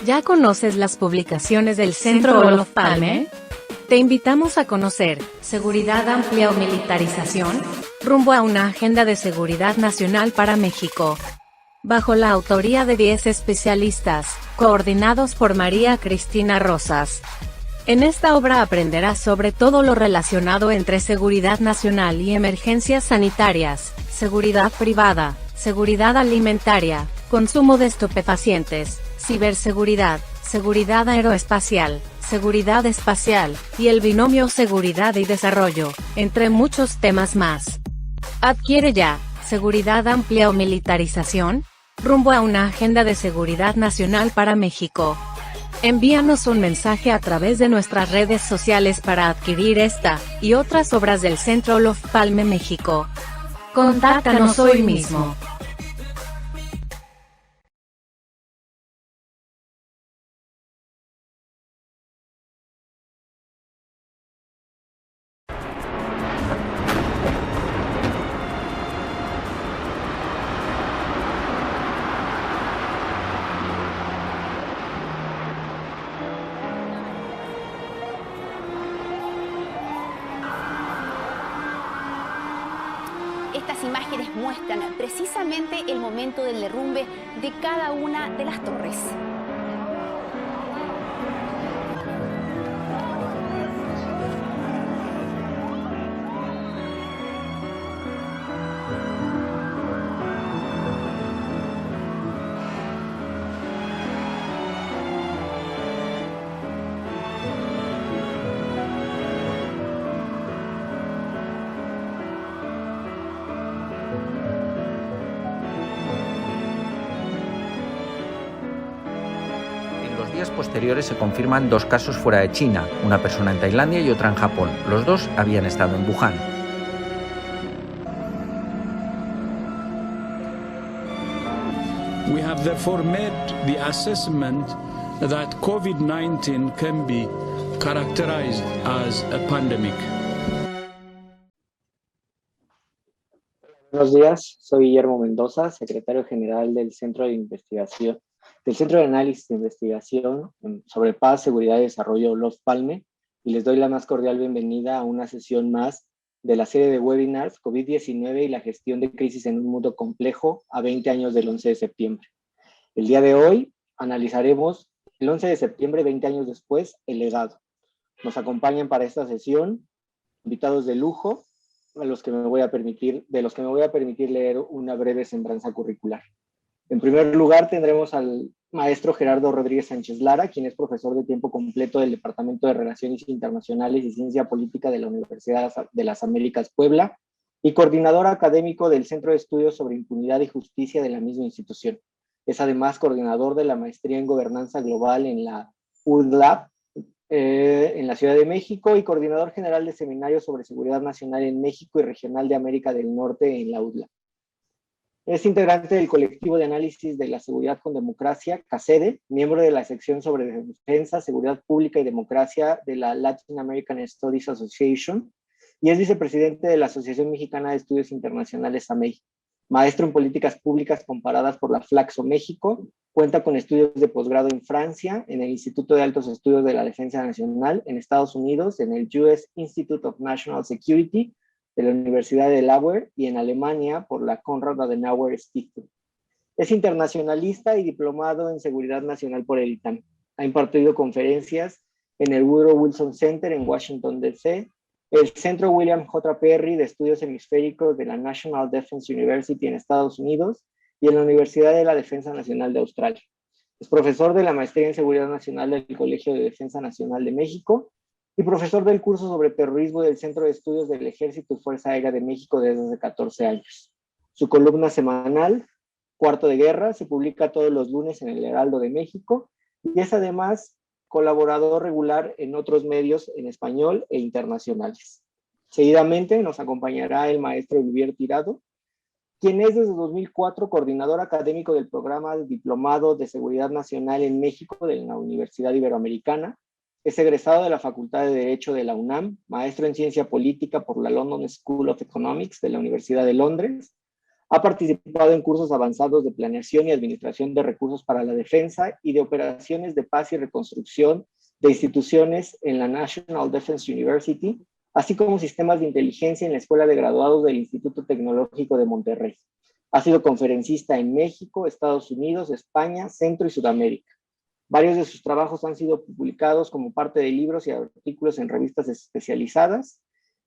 ¿Ya conoces las publicaciones del Centro Olof Palme? Te invitamos a conocer Seguridad Amplia o Militarización, rumbo a una agenda de seguridad nacional para México. Bajo la autoría de 10 especialistas, coordinados por María Cristina Rosas. En esta obra aprenderás sobre todo lo relacionado entre seguridad nacional y emergencias sanitarias, seguridad privada, seguridad alimentaria, consumo de estupefacientes, ciberseguridad, seguridad aeroespacial, seguridad espacial, y el binomio seguridad y desarrollo, entre muchos temas más. Adquiere ya, Seguridad Amplia o Militarización, rumbo a una agenda de seguridad nacional para México. Envíanos un mensaje a través de nuestras redes sociales para adquirir esta, y otras obras del Centro Olof Palme México. Contáctanos hoy mismo. Estas imágenes muestran precisamente el momento del derrumbe de cada una de las torres. En los días posteriores se confirman 2 casos fuera de China, una persona en Tailandia y otra en Japón. Los 2 habían estado en Wuhan. We have therefore made the assessment that COVID-19 can be characterized as a pandemic. Buenos días, soy Guillermo Mendoza, secretario general del Centro de Investigación, del Centro de Análisis de Investigación sobre Paz, Seguridad y Desarrollo Olof Palme, y les doy la más cordial bienvenida a una sesión más de la serie de webinars COVID-19 y la gestión de crisis en un mundo complejo a 20 años del 11 de septiembre. El día de hoy analizaremos el 11 de septiembre, 20 años después, el legado. Nos acompañan para esta sesión invitados de lujo, de los que me voy a permitir leer una breve semblanza curricular. En primer lugar, tendremos al maestro Gerardo Rodríguez Sánchez Lara, quien es profesor de tiempo completo del Departamento de Relaciones Internacionales y Ciencia Política de la Universidad de las Américas Puebla y coordinador académico del Centro de Estudios sobre Impunidad y Justicia de la misma institución. Es además coordinador de la maestría en Gobernanza Global en la UDLAB, en la Ciudad de México, y coordinador general de seminarios sobre seguridad nacional en México y regional de América del Norte en la UDLAB. Es integrante del colectivo de análisis de la seguridad con democracia, CACEDE, miembro de la sección sobre defensa, seguridad pública y democracia de la Latin American Studies Association, y es vicepresidente de la Asociación Mexicana de Estudios Internacionales, AMEI. Maestro en políticas públicas comparadas por la Flaxo México, cuenta con estudios de posgrado en Francia, en el Instituto de Altos Estudios de la Defensa Nacional, en Estados Unidos, en el US Institute of National Security, de la Universidad de Delaware, y en Alemania por la Konrad Adenauer Stiftung. Es internacionalista y diplomado en Seguridad Nacional por el ITAM. Ha impartido conferencias en el Woodrow Wilson Center en Washington, D.C., el Centro William J. Perry de Estudios Hemisféricos de la National Defense University en Estados Unidos y en la Universidad de la Defensa Nacional de Australia. Es profesor de la Maestría en Seguridad Nacional del Colegio de Defensa Nacional de México y profesor del curso sobre terrorismo del Centro de Estudios del Ejército y Fuerza Aérea de México desde hace 14 años. Su columna semanal, Cuarto de Guerra, se publica todos los lunes en el Heraldo de México y es además colaborador regular en otros medios en español e internacionales. Seguidamente nos acompañará el maestro Olivier Tirado, quien es desde 2004 coordinador académico del programa de Diplomado de Seguridad Nacional en México de la Universidad Iberoamericana. Es egresado de la Facultad de Derecho de la UNAM, maestro en Ciencia Política por la London School of Economics de la Universidad de Londres. Ha participado en cursos avanzados de planeación y administración de recursos para la defensa y de operaciones de paz y reconstrucción de instituciones en la National Defense University, así como sistemas de inteligencia en la Escuela de Graduados del Instituto Tecnológico de Monterrey. Ha sido conferencista en México, Estados Unidos, España, Centro y Sudamérica. Varios de sus trabajos han sido publicados como parte de libros y artículos en revistas especializadas,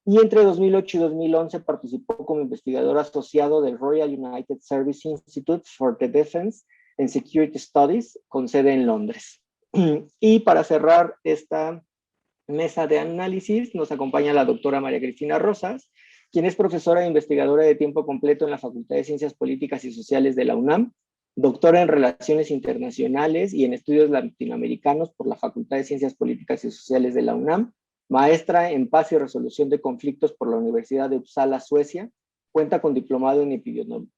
y entre 2008 y 2011 participó como investigador asociado del Royal United Service Institute for the Defense and Security Studies, con sede en Londres. Y para cerrar esta mesa de análisis, nos acompaña la doctora María Cristina Rosas, quien es profesora e investigadora de tiempo completo en la Facultad de Ciencias Políticas y Sociales de la UNAM, doctora en Relaciones Internacionales y en Estudios Latinoamericanos por la Facultad de Ciencias Políticas y Sociales de la UNAM, maestra en Paz y Resolución de Conflictos por la Universidad de Uppsala, Suecia, cuenta con diplomado en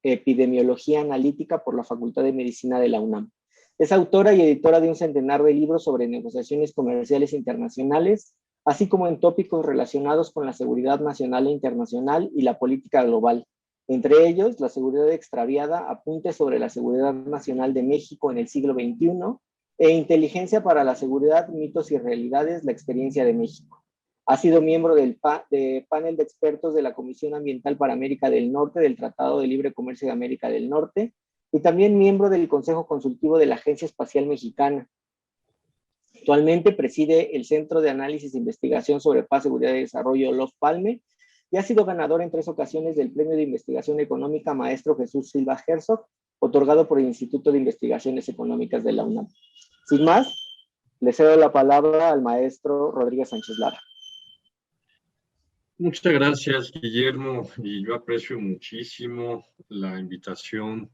Epidemiología Analítica por la Facultad de Medicina de la UNAM. Es autora y editora de un centenar de libros sobre negociaciones comerciales internacionales, así como en tópicos relacionados con la seguridad nacional e internacional y la política global. Entre ellos, La seguridad extraviada, apuntes sobre la seguridad nacional de México en el siglo XXI, e Inteligencia para la seguridad, mitos y realidades, la experiencia de México. Ha sido miembro del panel de expertos de la Comisión Ambiental para América del Norte del Tratado de Libre Comercio de América del Norte y también miembro del Consejo Consultivo de la Agencia Espacial Mexicana. Actualmente preside el Centro de Análisis e Investigación sobre Paz, Seguridad y Desarrollo Olof Palme y ha sido ganador en 3 ocasiones del Premio de Investigación Económica Maestro Jesús Silva Herzog, otorgado por el Instituto de Investigaciones Económicas de la UNAM. Sin más, le cedo la palabra al maestro Rodríguez Sánchez Lara. Muchas gracias, Guillermo, y yo aprecio muchísimo la invitación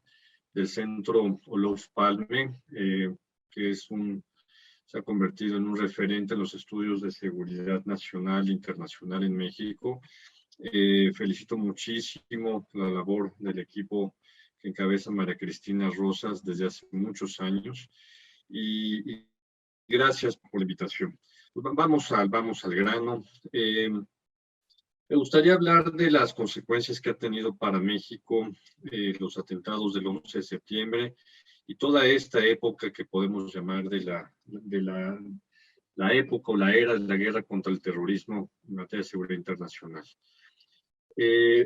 del Centro Olof Palme, que se ha convertido en un referente en los estudios de seguridad nacional e internacional en México. Felicito muchísimo la labor del equipo que encabeza María Cristina Rosas desde hace muchos años, y gracias por la invitación. Vamos al grano. Me gustaría hablar de las consecuencias que ha tenido para México los atentados del 11 de septiembre y toda esta época que podemos llamar de la época o la era de la guerra contra el terrorismo en materia de seguridad internacional.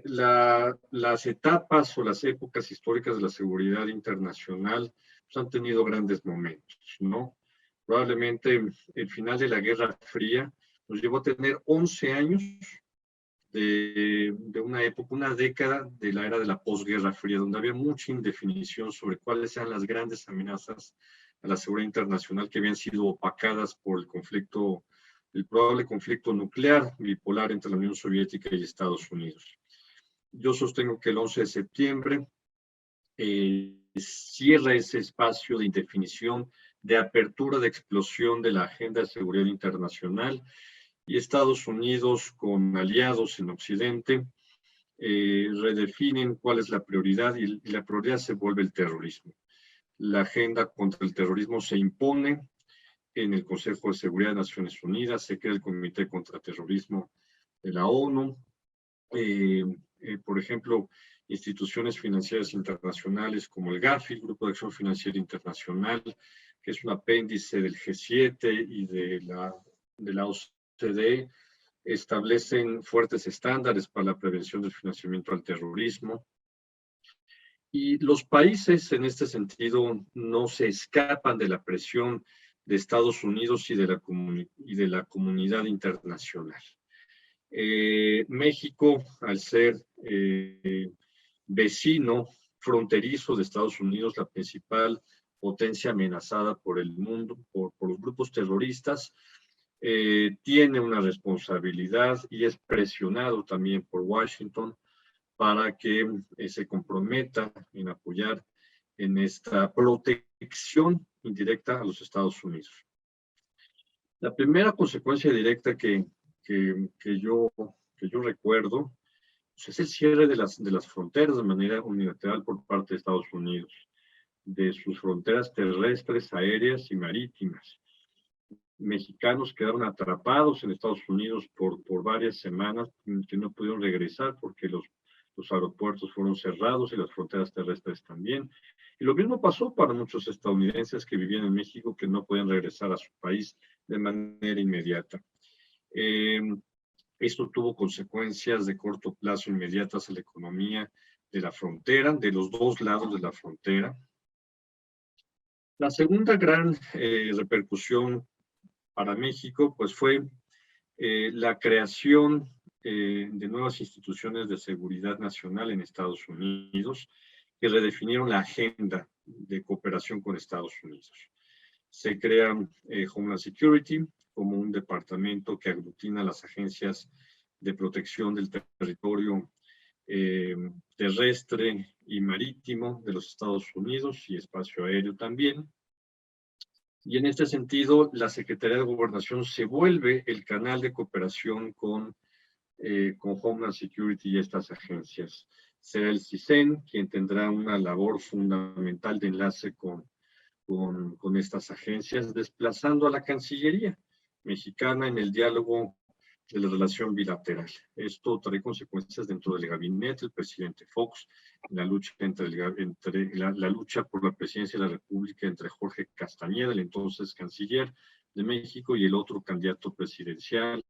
Las etapas o las épocas históricas de la seguridad internacional pues, han tenido grandes momentos, ¿no? Probablemente el final de la Guerra Fría nos llevó a tener 11 años de una época, una década de la era de la posguerra fría, donde había mucha indefinición sobre cuáles eran las grandes amenazas a la seguridad internacional que habían sido opacadas por el probable conflicto nuclear bipolar entre la Unión Soviética y Estados Unidos. Yo sostengo que el 11 de septiembre cierra ese espacio de indefinición, de apertura, de explosión de la agenda de seguridad internacional, y Estados Unidos, con aliados en Occidente, redefinen cuál es la prioridad, y la prioridad se vuelve el terrorismo. La agenda contra el terrorismo se impone en el Consejo de Seguridad de Naciones Unidas, se crea el Comité contra Terrorismo de la ONU, por ejemplo, instituciones financieras internacionales como el GAFI, el Grupo de Acción Financiera Internacional, que es un apéndice del G7 y de la OCDE, establecen fuertes estándares para la prevención del financiamiento al terrorismo. Y los países en este sentido no se escapan de la presión de Estados Unidos y de la comunidad internacional. México, al ser vecino fronterizo de Estados Unidos, la principal potencia amenazada por el mundo, por los grupos terroristas, tiene una responsabilidad y es presionado también por Washington para que se comprometa en apoyar en esta protección indirecta a los Estados Unidos. La primera consecuencia directa que yo recuerdo pues es el cierre de las fronteras de manera unilateral por parte de Estados Unidos, de sus fronteras terrestres, aéreas y marítimas. Mexicanos quedaron atrapados en Estados Unidos por varias semanas que no pudieron regresar porque los los aeropuertos fueron cerrados y las fronteras terrestres también. Y lo mismo pasó para muchos estadounidenses que vivían en México que no podían regresar a su país de manera inmediata. Esto tuvo consecuencias de corto plazo inmediatas a la economía de la frontera, de los dos lados de la frontera. La segunda gran repercusión para México pues fue la creación de nuevas instituciones de seguridad nacional en Estados Unidos que redefinieron la agenda de cooperación con Estados Unidos. Se crea Homeland Security como un departamento que aglutina las agencias de protección del territorio terrestre y marítimo de los Estados Unidos y espacio aéreo también. Y en este sentido, la Secretaría de Gobernación se vuelve el canal de cooperación con Homeland Security y estas agencias. Será el CISEN quien tendrá una labor fundamental de enlace con estas agencias, desplazando a la Cancillería mexicana en el diálogo de la relación bilateral. Esto trae consecuencias dentro del gabinete del presidente Fox, la lucha la lucha por la presidencia de la República entre Jorge Castañeda, el entonces canciller de México, y el otro candidato presidencial,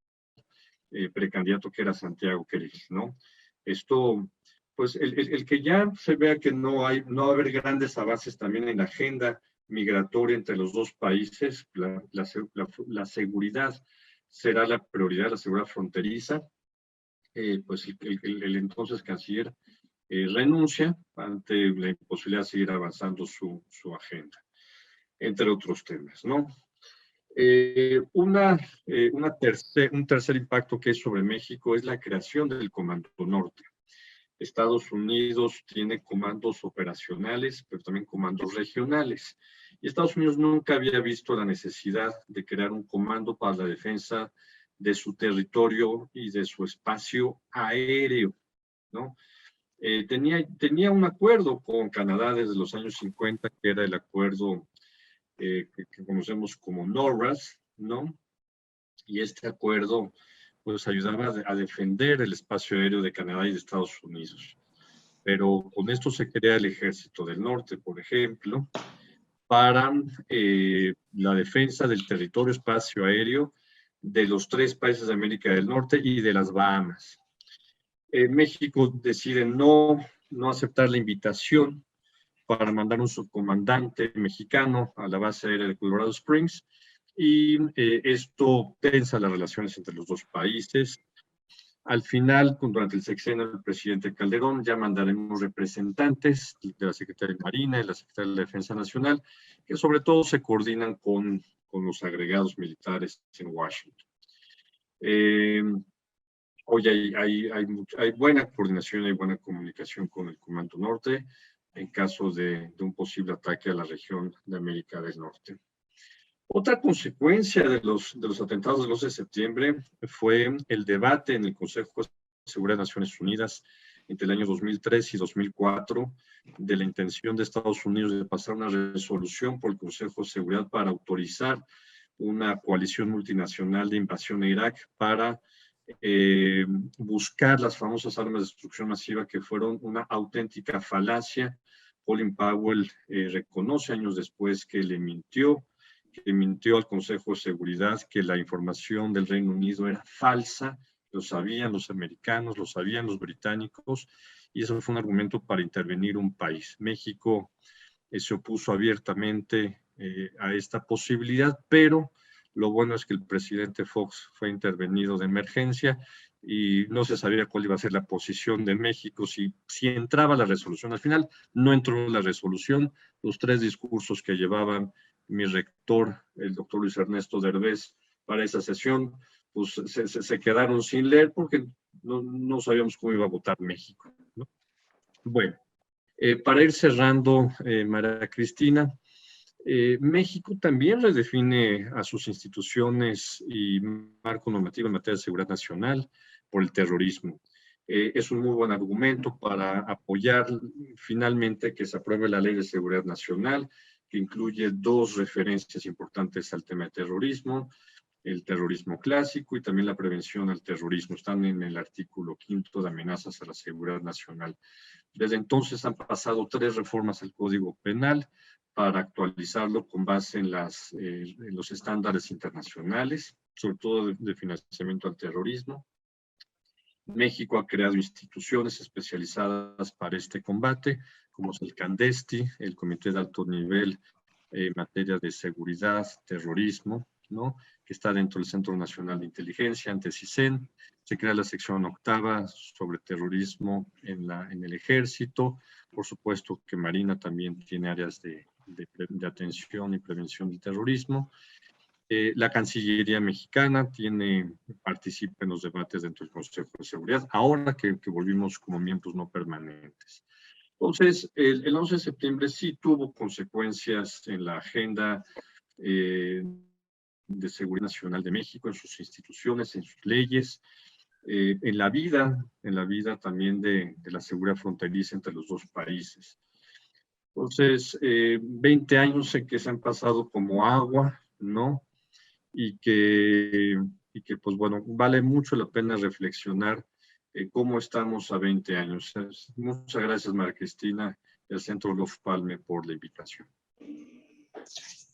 precandidato que era Santiago Krill, ¿no? Esto, pues el que ya se vea que no va a haber grandes avances también en la agenda migratoria entre los dos países, la seguridad será la prioridad, la seguridad fronteriza, pues el entonces canciller renuncia ante la imposibilidad de seguir avanzando su agenda, entre otros temas, ¿no? Un tercer impacto que es sobre México es la creación del Comando Norte. Estados Unidos tiene comandos operacionales, pero también comandos regionales. Y Estados Unidos nunca había visto la necesidad de crear un comando para la defensa de su territorio y de su espacio aéreo, ¿no? Tenía un acuerdo con Canadá desde los años 50, que era el acuerdo que conocemos como NORAD, ¿no? Y este acuerdo pues ayudaba a defender el espacio aéreo de Canadá y de Estados Unidos. Pero con esto se crea el Ejército del Norte, por ejemplo, para la defensa del territorio espacio aéreo de los 3 países de América del Norte y de las Bahamas. México decide no aceptar la invitación para mandar un subcomandante mexicano a la base aérea de Colorado Springs, y esto tensa las relaciones entre los dos países. Al final, durante el sexenio del presidente Calderón, ya mandaremos representantes de la Secretaría de Marina y la Secretaría de la Defensa Nacional, que sobre todo se coordinan con los agregados militares en Washington. Hoy hay buena coordinación, hay buena comunicación con el Comando Norte en caso de un posible ataque a la región de América del Norte. Otra consecuencia de los atentados del 11 de septiembre fue el debate en el Consejo de Seguridad de Naciones Unidas entre el año 2003 y 2004 de la intención de Estados Unidos de pasar una resolución por el Consejo de Seguridad para autorizar una coalición multinacional de invasión a Irak para buscar las famosas armas de destrucción masiva, que fueron una auténtica falacia. Colin Powell reconoce años después que le mintió al Consejo de Seguridad, que la información del Reino Unido era falsa. Lo sabían los americanos, lo sabían los británicos, y eso fue un argumento para intervenir un país. México se opuso abiertamente a esta posibilidad, pero lo bueno es que el presidente Fox fue intervenido de emergencia y no se sabía cuál iba a ser la posición de México si entraba la resolución. Al final no entró la resolución. Los 3 discursos que llevaban mi rector, el doctor Luis Ernesto Derbez, para esa sesión, pues se quedaron sin leer porque no sabíamos cómo iba a votar México, ¿no? Bueno, para ir cerrando, María Cristina, México también redefine a sus instituciones y marco normativo en materia de seguridad nacional por el terrorismo. Es un muy buen argumento para apoyar finalmente que se apruebe la Ley de Seguridad Nacional, que incluye 2 referencias importantes al tema de terrorismo, el terrorismo clásico y también la prevención al terrorismo. Están en el artículo 5 de amenazas a la seguridad nacional. Desde entonces han pasado 3 reformas al Código Penal para actualizarlo con base en los estándares internacionales, sobre todo de financiamiento al terrorismo. México ha creado instituciones especializadas para este combate, como es el CANDESTI, el Comité de Alto Nivel en materia de seguridad, terrorismo, ¿no?, que está dentro del Centro Nacional de Inteligencia, ante CISEN. Se crea la sección 8ª sobre terrorismo en el Ejército. Por supuesto que Marina también tiene áreas de atención y prevención del terrorismo. La Cancillería mexicana participa en los debates dentro del Consejo de Seguridad, ahora que volvimos como miembros no permanentes. Entonces, el 11 de septiembre sí tuvo consecuencias en la agenda de seguridad nacional de México, en sus instituciones, en sus leyes, en la vida también de la seguridad fronteriza entre los dos países. Entonces, 20 años en que se han pasado como agua, ¿no? Y que pues bueno, vale mucho la pena reflexionar cómo estamos a 20 años. Muchas gracias, María Cristina, y al Centro Olof Palme por la invitación.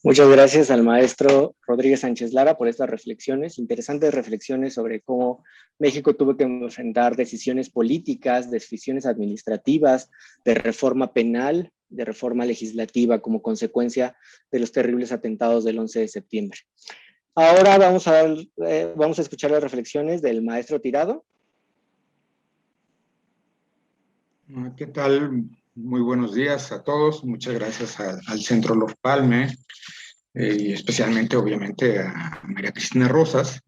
Muchas gracias al maestro Rodríguez Sánchez Lara por estas reflexiones, interesantes reflexiones sobre cómo México tuvo que enfrentar decisiones políticas, decisiones administrativas, de reforma penal, de reforma legislativa como consecuencia de los terribles atentados del 11 de septiembre. Ahora vamos a escuchar las reflexiones del maestro Tirado. ¿Qué tal? Muy buenos días a todos. Muchas gracias al Centro Olof Palme y especialmente, obviamente, a María Cristina Rosas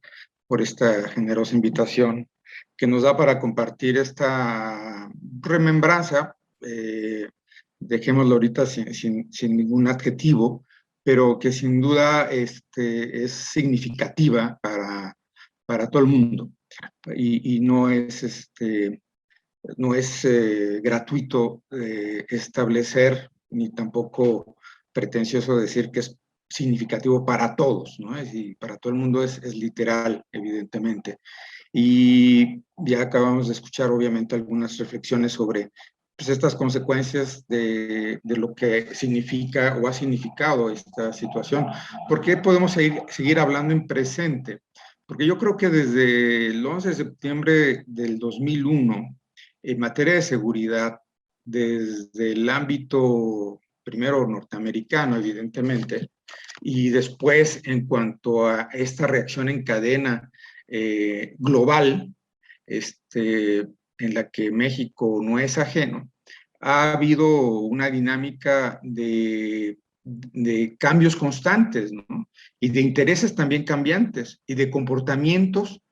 por esta generosa invitación que nos da para compartir esta remembranza. Dejémoslo ahorita sin ningún adjetivo, pero que sin duda es significativa para todo el mundo. Y no es gratuito establecer, ni tampoco pretencioso decir que es significativo para todos, ¿no? Y para todo el mundo es literal, evidentemente. Y ya acabamos de escuchar, obviamente, algunas reflexiones sobre pues, estas consecuencias de lo que significa o ha significado esta situación. ¿Por qué podemos seguir hablando en presente? Porque yo creo que desde el 11 de septiembre del 2001, en materia de seguridad, desde el ámbito primero norteamericano, evidentemente, y después en cuanto a esta reacción en cadena global, en la que México no es ajeno, ha habido una dinámica de cambios constantes, ¿no? Y de intereses también cambiantes, y de comportamientos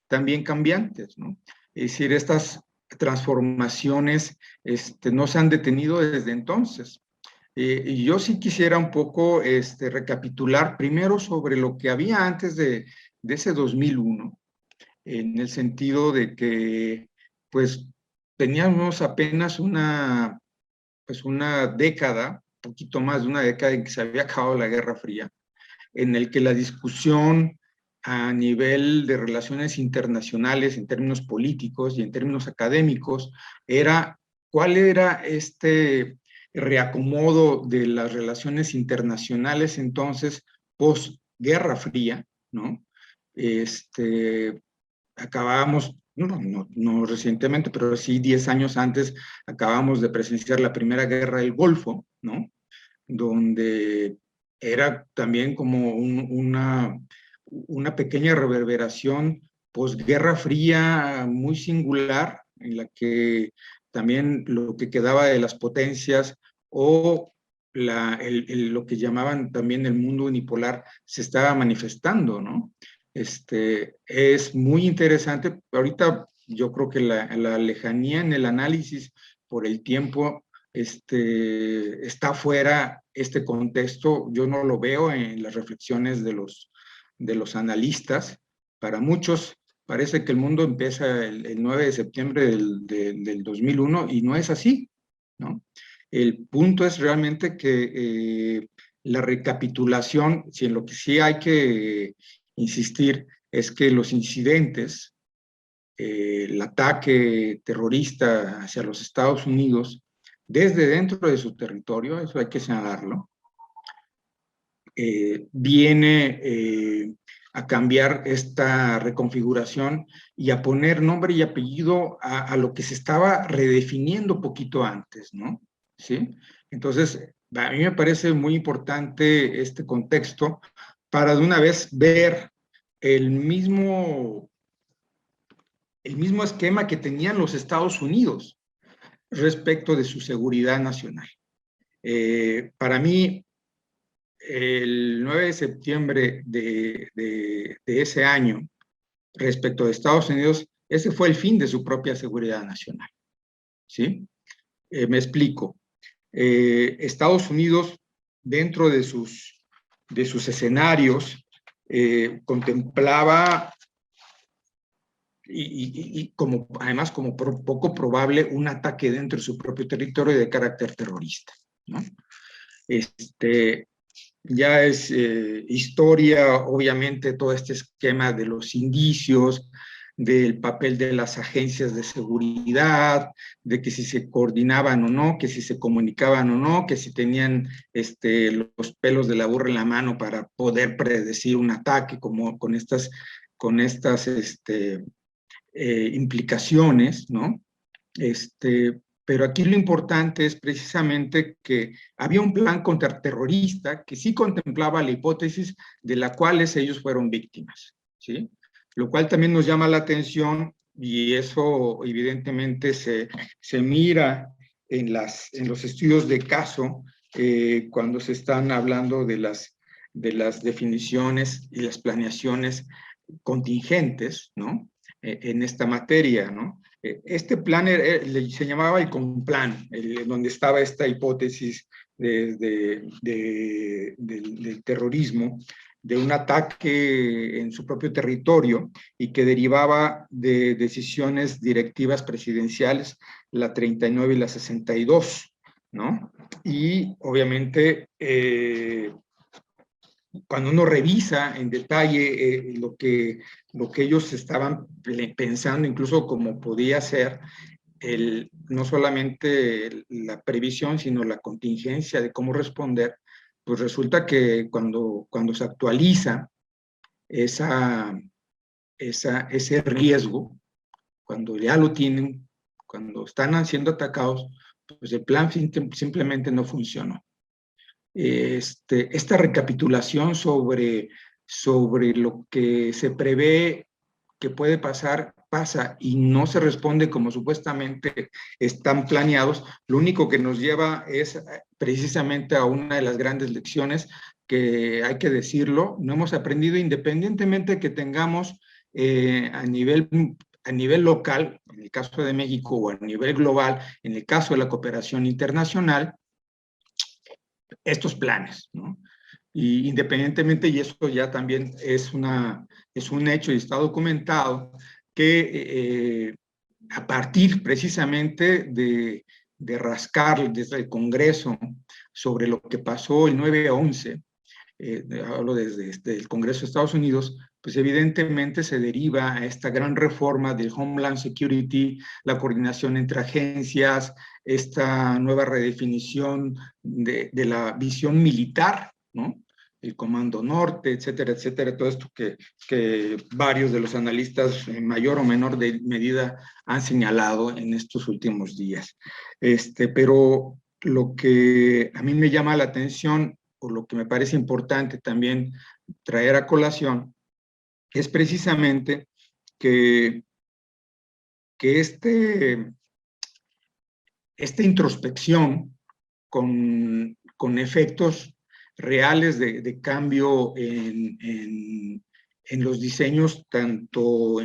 también cambiantes, ¿no? Es decir, estas transformaciones no se han detenido desde entonces. Y yo sí quisiera un poco recapitular primero sobre lo que había antes de ese 2001, en el sentido de que pues teníamos apenas una década, un poquito más de una década en que se había acabado la Guerra Fría, en el que la discusión a nivel de relaciones internacionales, en términos políticos y en términos académicos, era cuál era este reacomodo de las relaciones internacionales entonces post-Guerra Fría, ¿no? Acabábamos, no recientemente, pero sí 10 años antes, acabamos de presenciar la Primera Guerra del Golfo, ¿no? Donde era también como una pequeña reverberación posguerra fría muy singular, en la que también lo que quedaba de las potencias o lo que llamaban también el mundo unipolar se estaba manifestando, ¿no? Es muy interesante. Ahorita yo creo que la lejanía en el análisis por el tiempo está fuera este contexto. Yo no lo veo en las reflexiones de los analistas. Para muchos parece que el mundo empieza el 9 de septiembre del 2001 y no es así, ¿no? El punto es realmente que la recapitulación, si en lo que sí hay que insistir es que los incidentes, el ataque terrorista hacia los Estados Unidos, desde dentro de su territorio, eso hay que señalarlo, viene a cambiar esta reconfiguración y a poner nombre y apellido a lo que se estaba redefiniendo poquito antes, ¿no? ¿Sí? Entonces, a mí me parece muy importante este contexto para de una vez ver el mismo esquema que tenían los Estados Unidos respecto de su seguridad nacional. Para mí, el 9 de septiembre de ese año, respecto de Estados Unidos, ese fue el fin de su propia seguridad nacional. ¿Sí? Me explico. Estados Unidos, dentro de sus escenarios, contemplaba, además como poco probable, un ataque dentro de su propio territorio de carácter terrorista, ¿no? Ya es historia, obviamente, todo este esquema de los indicios, del papel de las agencias de seguridad, de que si se coordinaban o no, que si se comunicaban o no, que si tenían los pelos de la burra en la mano para poder predecir un ataque, como con estas implicaciones, ¿no? Pero aquí lo importante es precisamente que había un plan contraterrorista que sí contemplaba la hipótesis de la cual ellos fueron víctimas, ¿sí? Lo cual también nos llama la atención, y eso evidentemente se mira en los estudios de caso cuando se están hablando de las definiciones y las planeaciones contingentes, ¿no? En esta materia, ¿no? Este plan se llamaba el CONPLAN, donde estaba esta hipótesis del terrorismo, de un ataque en su propio territorio y que derivaba de decisiones directivas presidenciales, la 39 y la 62, ¿no? Y obviamente cuando uno revisa en detalle lo que ellos estaban pensando, incluso cómo podía ser no solamente la previsión, sino la contingencia de cómo responder, pues resulta que cuando se actualiza ese riesgo, cuando ya lo tienen, cuando están siendo atacados, pues el plan simplemente no funcionó. Esta recapitulación sobre lo que se prevé que puede pasar, pasa y no se responde como supuestamente están planeados, lo único que nos lleva es precisamente a una de las grandes lecciones que hay que decirlo, no hemos aprendido independientemente de que tengamos a nivel local, en el caso de México, o a nivel global, en el caso de la cooperación internacional, estos planes, ¿no? Y independientemente, y eso ya también es un hecho y está documentado, que a partir precisamente de rascar desde el Congreso sobre lo que pasó el 9/11, hablo desde el Congreso de Estados Unidos, pues evidentemente se deriva a esta gran reforma del Homeland Security, la coordinación entre agencias, esta nueva redefinición de la visión militar, ¿no? El Comando Norte, etcétera, etcétera, todo esto que varios de los analistas en mayor o menor medida han señalado en estos últimos días. Pero lo que a mí me llama la atención, o lo que me parece importante también traer a colación, es precisamente que esta introspección con efectos reales de cambio en los diseños tanto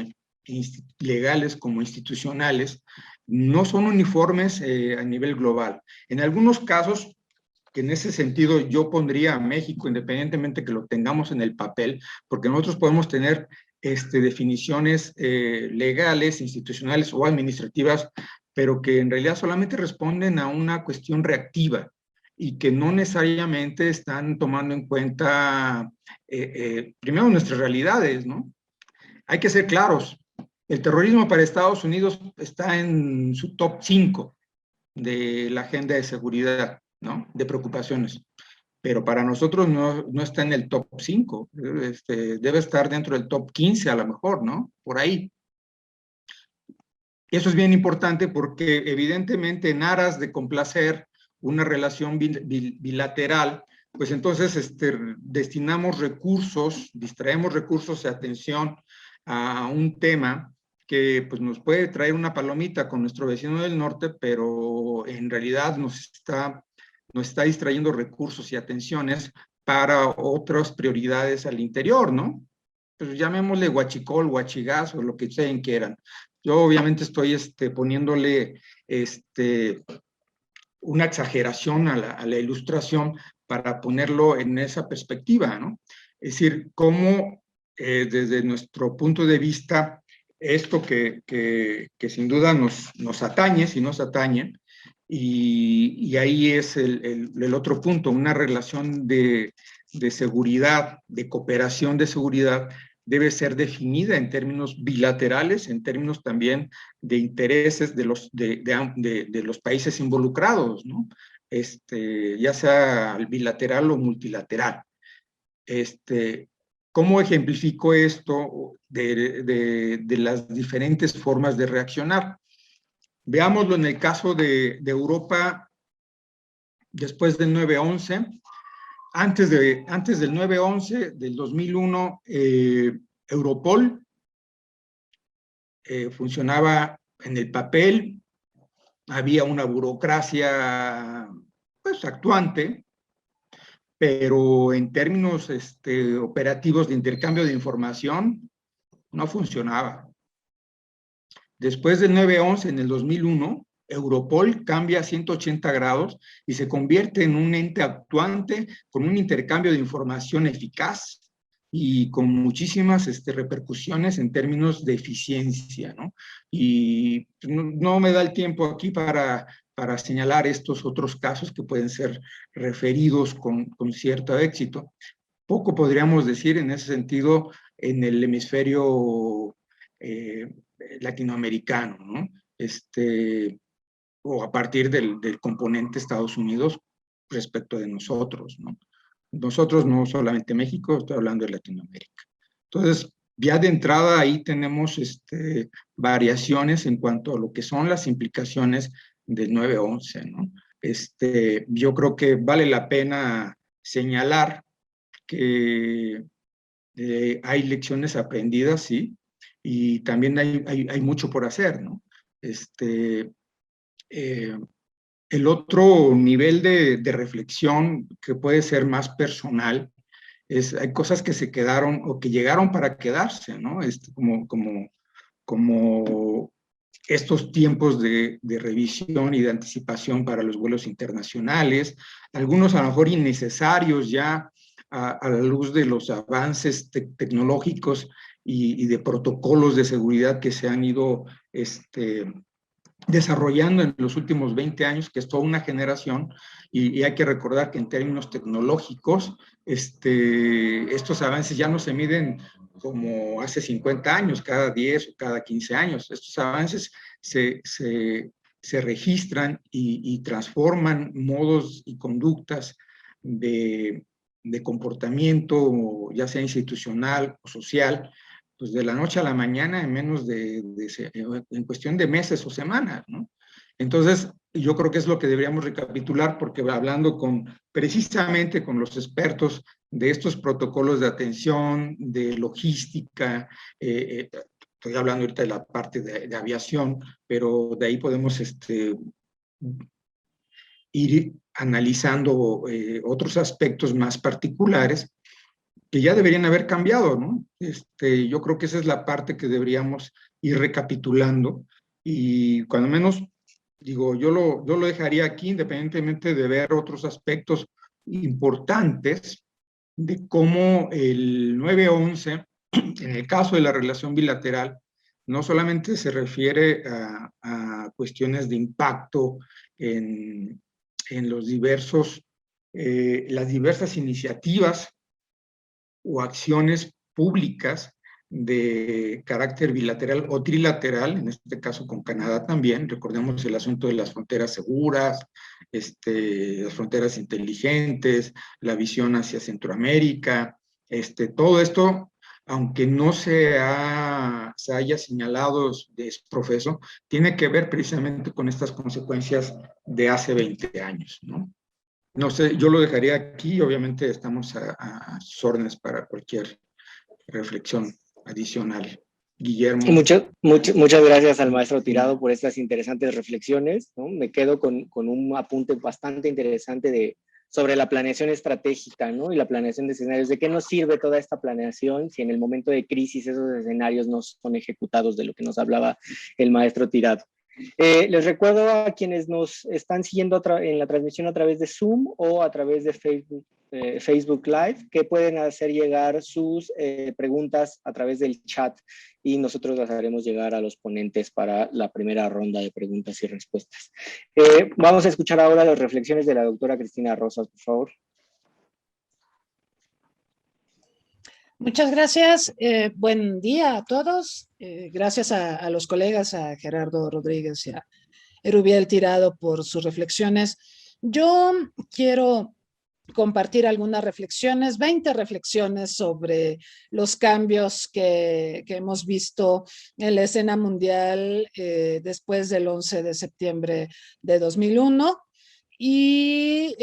legales como institucionales no son uniformes a nivel global. En algunos casos, que en ese sentido yo pondría a México, independientemente que lo tengamos en el papel, porque nosotros podemos tener definiciones legales, institucionales o administrativas, pero que en realidad solamente responden a una cuestión reactiva y que no necesariamente están tomando en cuenta, primero, nuestras realidades, ¿no? Hay que ser claros. El terrorismo para Estados Unidos está en su top 5 de la agenda de seguridad, ¿no? De preocupaciones. Pero para nosotros no está en el top 5. Debe estar dentro del top 15 a lo mejor, ¿no? Por ahí. Eso es bien importante porque evidentemente en aras de complacer una relación bilateral, pues entonces destinamos recursos, distraemos recursos de atención a un tema que pues nos puede traer una palomita con nuestro vecino del norte, pero en realidad nos está distrayendo recursos y atenciones para otras prioridades al interior, ¿no? Pues llamémosle huachicol, huachigás o lo que ustedes quieran. Yo obviamente estoy poniéndole una exageración a la ilustración para ponerlo en esa perspectiva, ¿no? Es decir, cómo desde nuestro punto de vista, esto que sin duda nos atañe, si nos atañe, y ahí es el otro punto, una relación de seguridad, de cooperación de seguridad, debe ser definida en términos bilaterales, en términos también de intereses de los países involucrados, ¿no? Ya sea bilateral o multilateral. ¿Cómo ejemplifico esto de las diferentes formas de reaccionar? Veámoslo en el caso de Europa después del 9/11. Antes del 9/11, del 2001, Europol funcionaba en el papel, había una burocracia pues actuante, pero en términos operativos de intercambio de información no funcionaba. Después del 9/11, en el 2001, Europol cambia a 180 grados y se convierte en un ente actuante con un intercambio de información eficaz y con muchísimas repercusiones en términos de eficiencia, ¿no? Y no me da el tiempo aquí para señalar estos otros casos que pueden ser referidos con cierto éxito. Poco podríamos decir en ese sentido en el hemisferio latinoamericano, ¿no? O a partir del componente Estados Unidos respecto de nosotros, ¿no? Nosotros no solamente México, estoy hablando de Latinoamérica. Entonces, ya de entrada ahí tenemos variaciones en cuanto a lo que son las implicaciones del 9/11, ¿no? Yo creo que vale la pena señalar que hay lecciones aprendidas, sí, y también hay mucho por hacer, ¿no? El otro nivel de reflexión que puede ser más personal es, hay cosas que se quedaron o que llegaron para quedarse, ¿no? Como estos tiempos de revisión y de anticipación para los vuelos internacionales, algunos a lo mejor innecesarios ya a la luz de los avances tecnológicos y de protocolos de seguridad que se han ido desarrollando en los últimos 20 años, que es toda una generación, y hay que recordar que en términos tecnológicos, estos avances ya no se miden como hace 50 años, cada 10 o cada 15 años. Estos avances se registran y transforman modos y conductas de comportamiento, ya sea institucional o social, pues de la noche a la mañana en menos en cuestión de meses o semanas, ¿no? Entonces, yo creo que es lo que deberíamos recapitular, porque hablando precisamente con los expertos de estos protocolos de atención, de logística, estoy hablando ahorita de la parte de aviación, pero de ahí podemos ir analizando otros aspectos más particulares que ya deberían haber cambiado, ¿no? Yo creo que esa es la parte que deberíamos ir recapitulando, y cuando menos, digo, yo lo dejaría aquí, independientemente de ver otros aspectos importantes de cómo el 9/11, en el caso de la relación bilateral, no solamente se refiere a cuestiones de impacto en los diversos las diversas iniciativas o acciones públicas de carácter bilateral o trilateral, en este caso con Canadá también. Recordemos el asunto de las fronteras seguras, las fronteras inteligentes, la visión hacia Centroamérica, todo esto, aunque no se haya señalado de profeso, tiene que ver precisamente con estas consecuencias de hace 20 años, ¿no? No sé, yo lo dejaría aquí, obviamente estamos a sus órdenes para cualquier reflexión adicional. Guillermo. Y muchas gracias al maestro Tirado por estas interesantes reflexiones, ¿no? Me quedo con un apunte bastante interesante sobre la planeación estratégica, ¿no? Y la planeación de escenarios. ¿De qué nos sirve toda esta planeación si en el momento de crisis esos escenarios no son ejecutados, de lo que nos hablaba el maestro Tirado? Les recuerdo a quienes nos están siguiendo en la transmisión a través de Zoom o a través de Facebook Live, que pueden hacer llegar sus preguntas a través del chat y nosotros las haremos llegar a los ponentes para la primera ronda de preguntas y respuestas. Vamos a escuchar ahora las reflexiones de la doctora Cristina Rosas, por favor. Muchas gracias. Buen día a todos. Gracias a los colegas, a Gerardo Rodríguez y a Erubiel Tirado por sus reflexiones. Yo quiero compartir algunas reflexiones, 20 reflexiones sobre los cambios que hemos visto en la escena mundial después del 11 de septiembre de 2001. Y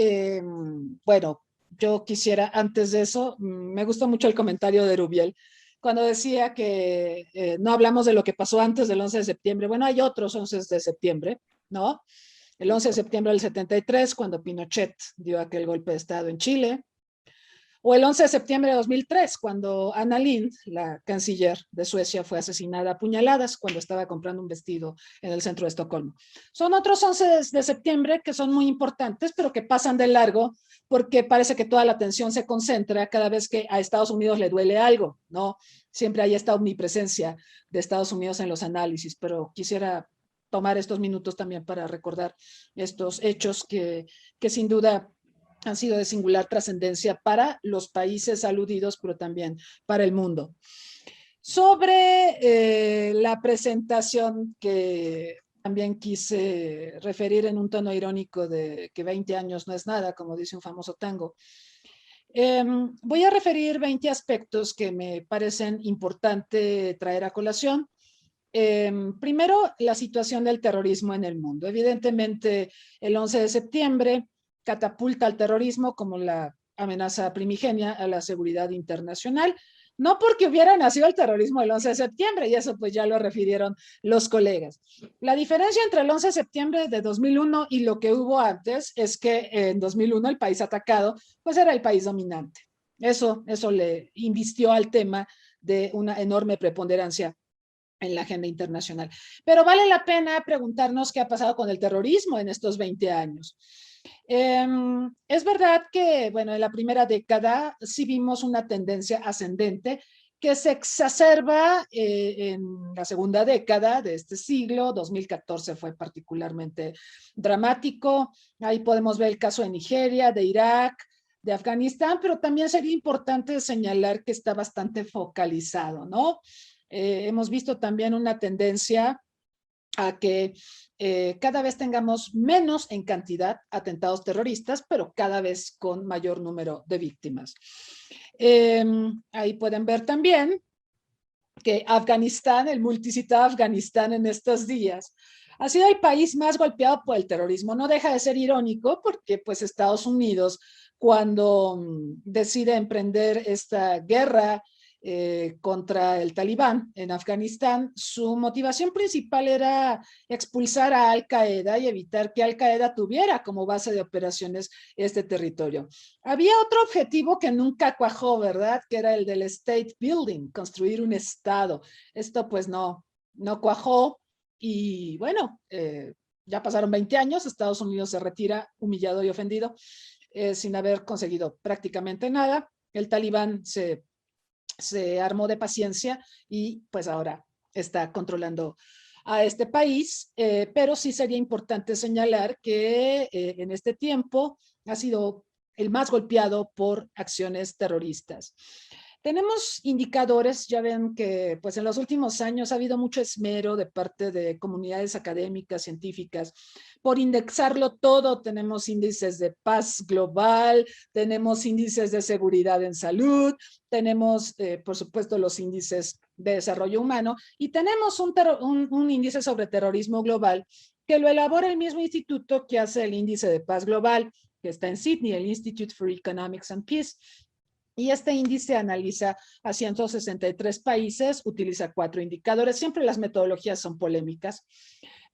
bueno, yo quisiera, antes de eso, me gustó mucho el comentario de Erubiel, cuando decía que no hablamos de lo que pasó antes del 11 de septiembre. Bueno, hay otros 11 de septiembre, ¿no? El 11 de septiembre del 73, cuando Pinochet dio aquel golpe de Estado en Chile. O el 11 de septiembre de 2003, cuando Anna Lindh, la canciller de Suecia, fue asesinada a puñaladas cuando estaba comprando un vestido en el centro de Estocolmo. Son otros 11 de septiembre que son muy importantes, pero que pasan de largo porque parece que toda la atención se concentra cada vez que a Estados Unidos le duele algo, ¿no? Siempre hay esta omnipresencia de Estados Unidos en los análisis, pero quisiera tomar estos minutos también para recordar estos hechos que sin duda han sido de singular trascendencia para los países aludidos, pero también para el mundo. Sobre la presentación que también quise referir en un tono irónico de que 20 años no es nada, como dice un famoso tango, voy a referir 20 aspectos que me parecen importante traer a colación. Primero, la situación del terrorismo en el mundo. Evidentemente, el 11 de septiembre catapulta al terrorismo como la amenaza primigenia a la seguridad internacional, no porque hubiera nacido el terrorismo el 11 de septiembre, y eso pues ya lo refirieron los colegas. La diferencia entre el 11 de septiembre de 2001 y lo que hubo antes es que en 2001 el país atacado pues era el país dominante. Eso le invistió al tema de una enorme preponderancia en la agenda internacional. Pero vale la pena preguntarnos qué ha pasado con el terrorismo en estos 20 años. Es verdad que, bueno, en la primera década sí vimos una tendencia ascendente que se exacerba en la segunda década de este siglo. 2014 fue particularmente dramático. Ahí podemos ver el caso de Nigeria, de Irak, de Afganistán, pero también sería importante señalar que está bastante focalizado, ¿no? Hemos visto también una tendencia a que cada vez tengamos menos en cantidad atentados terroristas, pero cada vez con mayor número de víctimas. Ahí pueden ver también que Afganistán, el multicitado Afganistán en estos días, ha sido el país más golpeado por el terrorismo. No deja de ser irónico porque pues Estados Unidos, cuando decide emprender esta guerra contra el Talibán en Afganistán, su motivación principal era expulsar a Al Qaeda y evitar que Al Qaeda tuviera como base de operaciones este territorio. Había otro objetivo que nunca cuajó, ¿verdad? Que era el del state building, construir un estado. Esto pues no cuajó y bueno, ya pasaron 20 años, Estados Unidos se retira humillado y ofendido sin haber conseguido prácticamente nada. El Talibán se armó de paciencia y pues ahora está controlando a este país, pero sí sería importante señalar que en este tiempo ha sido el más golpeado por acciones terroristas. Tenemos indicadores, ya ven que pues en los últimos años ha habido mucho esmero de parte de comunidades académicas, científicas, por indexarlo todo. Tenemos índices de paz global, tenemos índices de seguridad en salud, tenemos por supuesto los índices de desarrollo humano y tenemos un índice sobre terrorismo global que lo elabora el mismo instituto que hace el índice de paz global, que está en Sydney, el Institute for Economics and Peace. Y este índice analiza a 163 países, utiliza 4 indicadores. Siempre las metodologías son polémicas,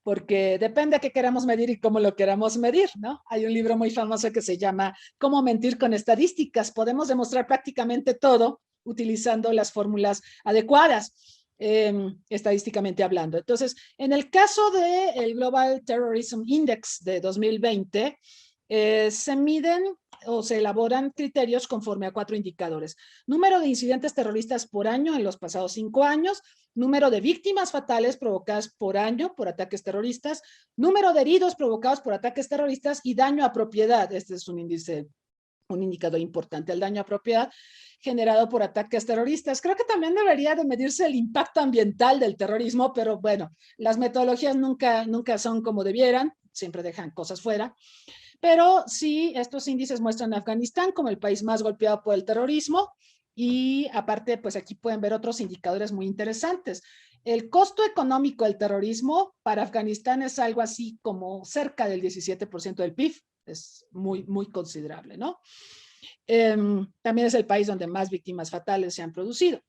porque depende a qué queramos medir y cómo lo queramos medir, ¿no? Hay un libro muy famoso que se llama ¿Cómo mentir con estadísticas? Podemos demostrar prácticamente todo utilizando las fórmulas adecuadas, estadísticamente hablando. Entonces, en el caso del Global Terrorism Index de 2020, se miden o se elaboran criterios conforme a 4 indicadores. Número de incidentes terroristas por año en los pasados 5 años, número de víctimas fatales provocadas por año por ataques terroristas, número de heridos provocados por ataques terroristas y daño a propiedad. Este es un indicador importante, el daño a propiedad generado por ataques terroristas. Creo que también debería de medirse el impacto ambiental del terrorismo, pero bueno, las metodologías nunca son como debieran, siempre dejan cosas fuera. Pero sí, estos índices muestran a Afganistán como el país más golpeado por el terrorismo y aparte, pues aquí pueden ver otros indicadores muy interesantes. El costo económico del terrorismo para Afganistán es algo así como cerca del 17% del PIB. Es muy, muy considerable, ¿no? También es el país donde más víctimas fatales se han producido.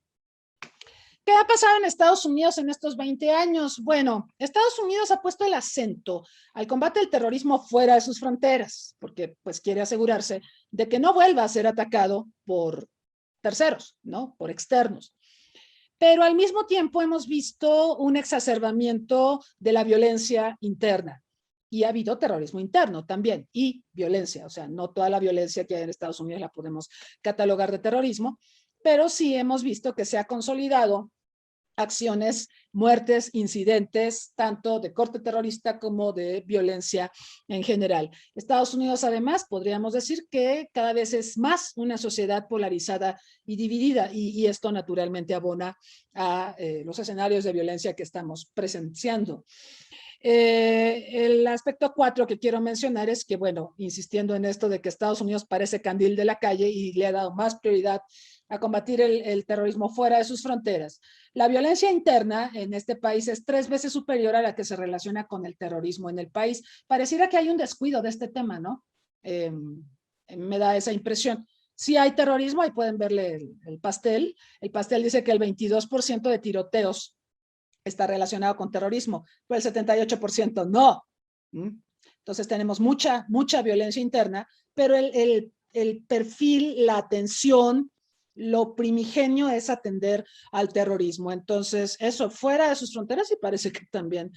¿Qué ha pasado en Estados Unidos en estos 20 años? Bueno, Estados Unidos ha puesto el acento al combate del terrorismo fuera de sus fronteras, porque pues quiere asegurarse de que no vuelva a ser atacado por terceros, ¿no? Por externos. Pero al mismo tiempo hemos visto un exacerbamiento de la violencia interna. Y ha habido terrorismo interno también, y violencia. O sea, no toda la violencia que hay en Estados Unidos la podemos catalogar de terrorismo, pero sí hemos visto que se ha consolidado acciones, muertes, incidentes, tanto de corte terrorista como de violencia en general. Estados Unidos, además, podríamos decir que cada vez es más una sociedad polarizada y dividida, y esto naturalmente abona a los escenarios de violencia que estamos presenciando. El aspecto 4 que quiero mencionar es que, bueno, insistiendo en esto de que Estados Unidos parece candil de la calle y le ha dado más prioridad a combatir el terrorismo fuera de sus fronteras. La violencia interna en este país es 3 veces superior a la que se relaciona con el terrorismo en el país. Pareciera que hay un descuido de este tema, ¿no? Me da esa impresión. Si hay terrorismo, ahí pueden verle el pastel. El pastel dice que el 22% de tiroteos está relacionado con terrorismo, pero el 78% no. Entonces tenemos mucha violencia interna, pero el perfil, la atención, lo primigenio es atender al terrorismo. Entonces, eso fuera de sus fronteras y parece que también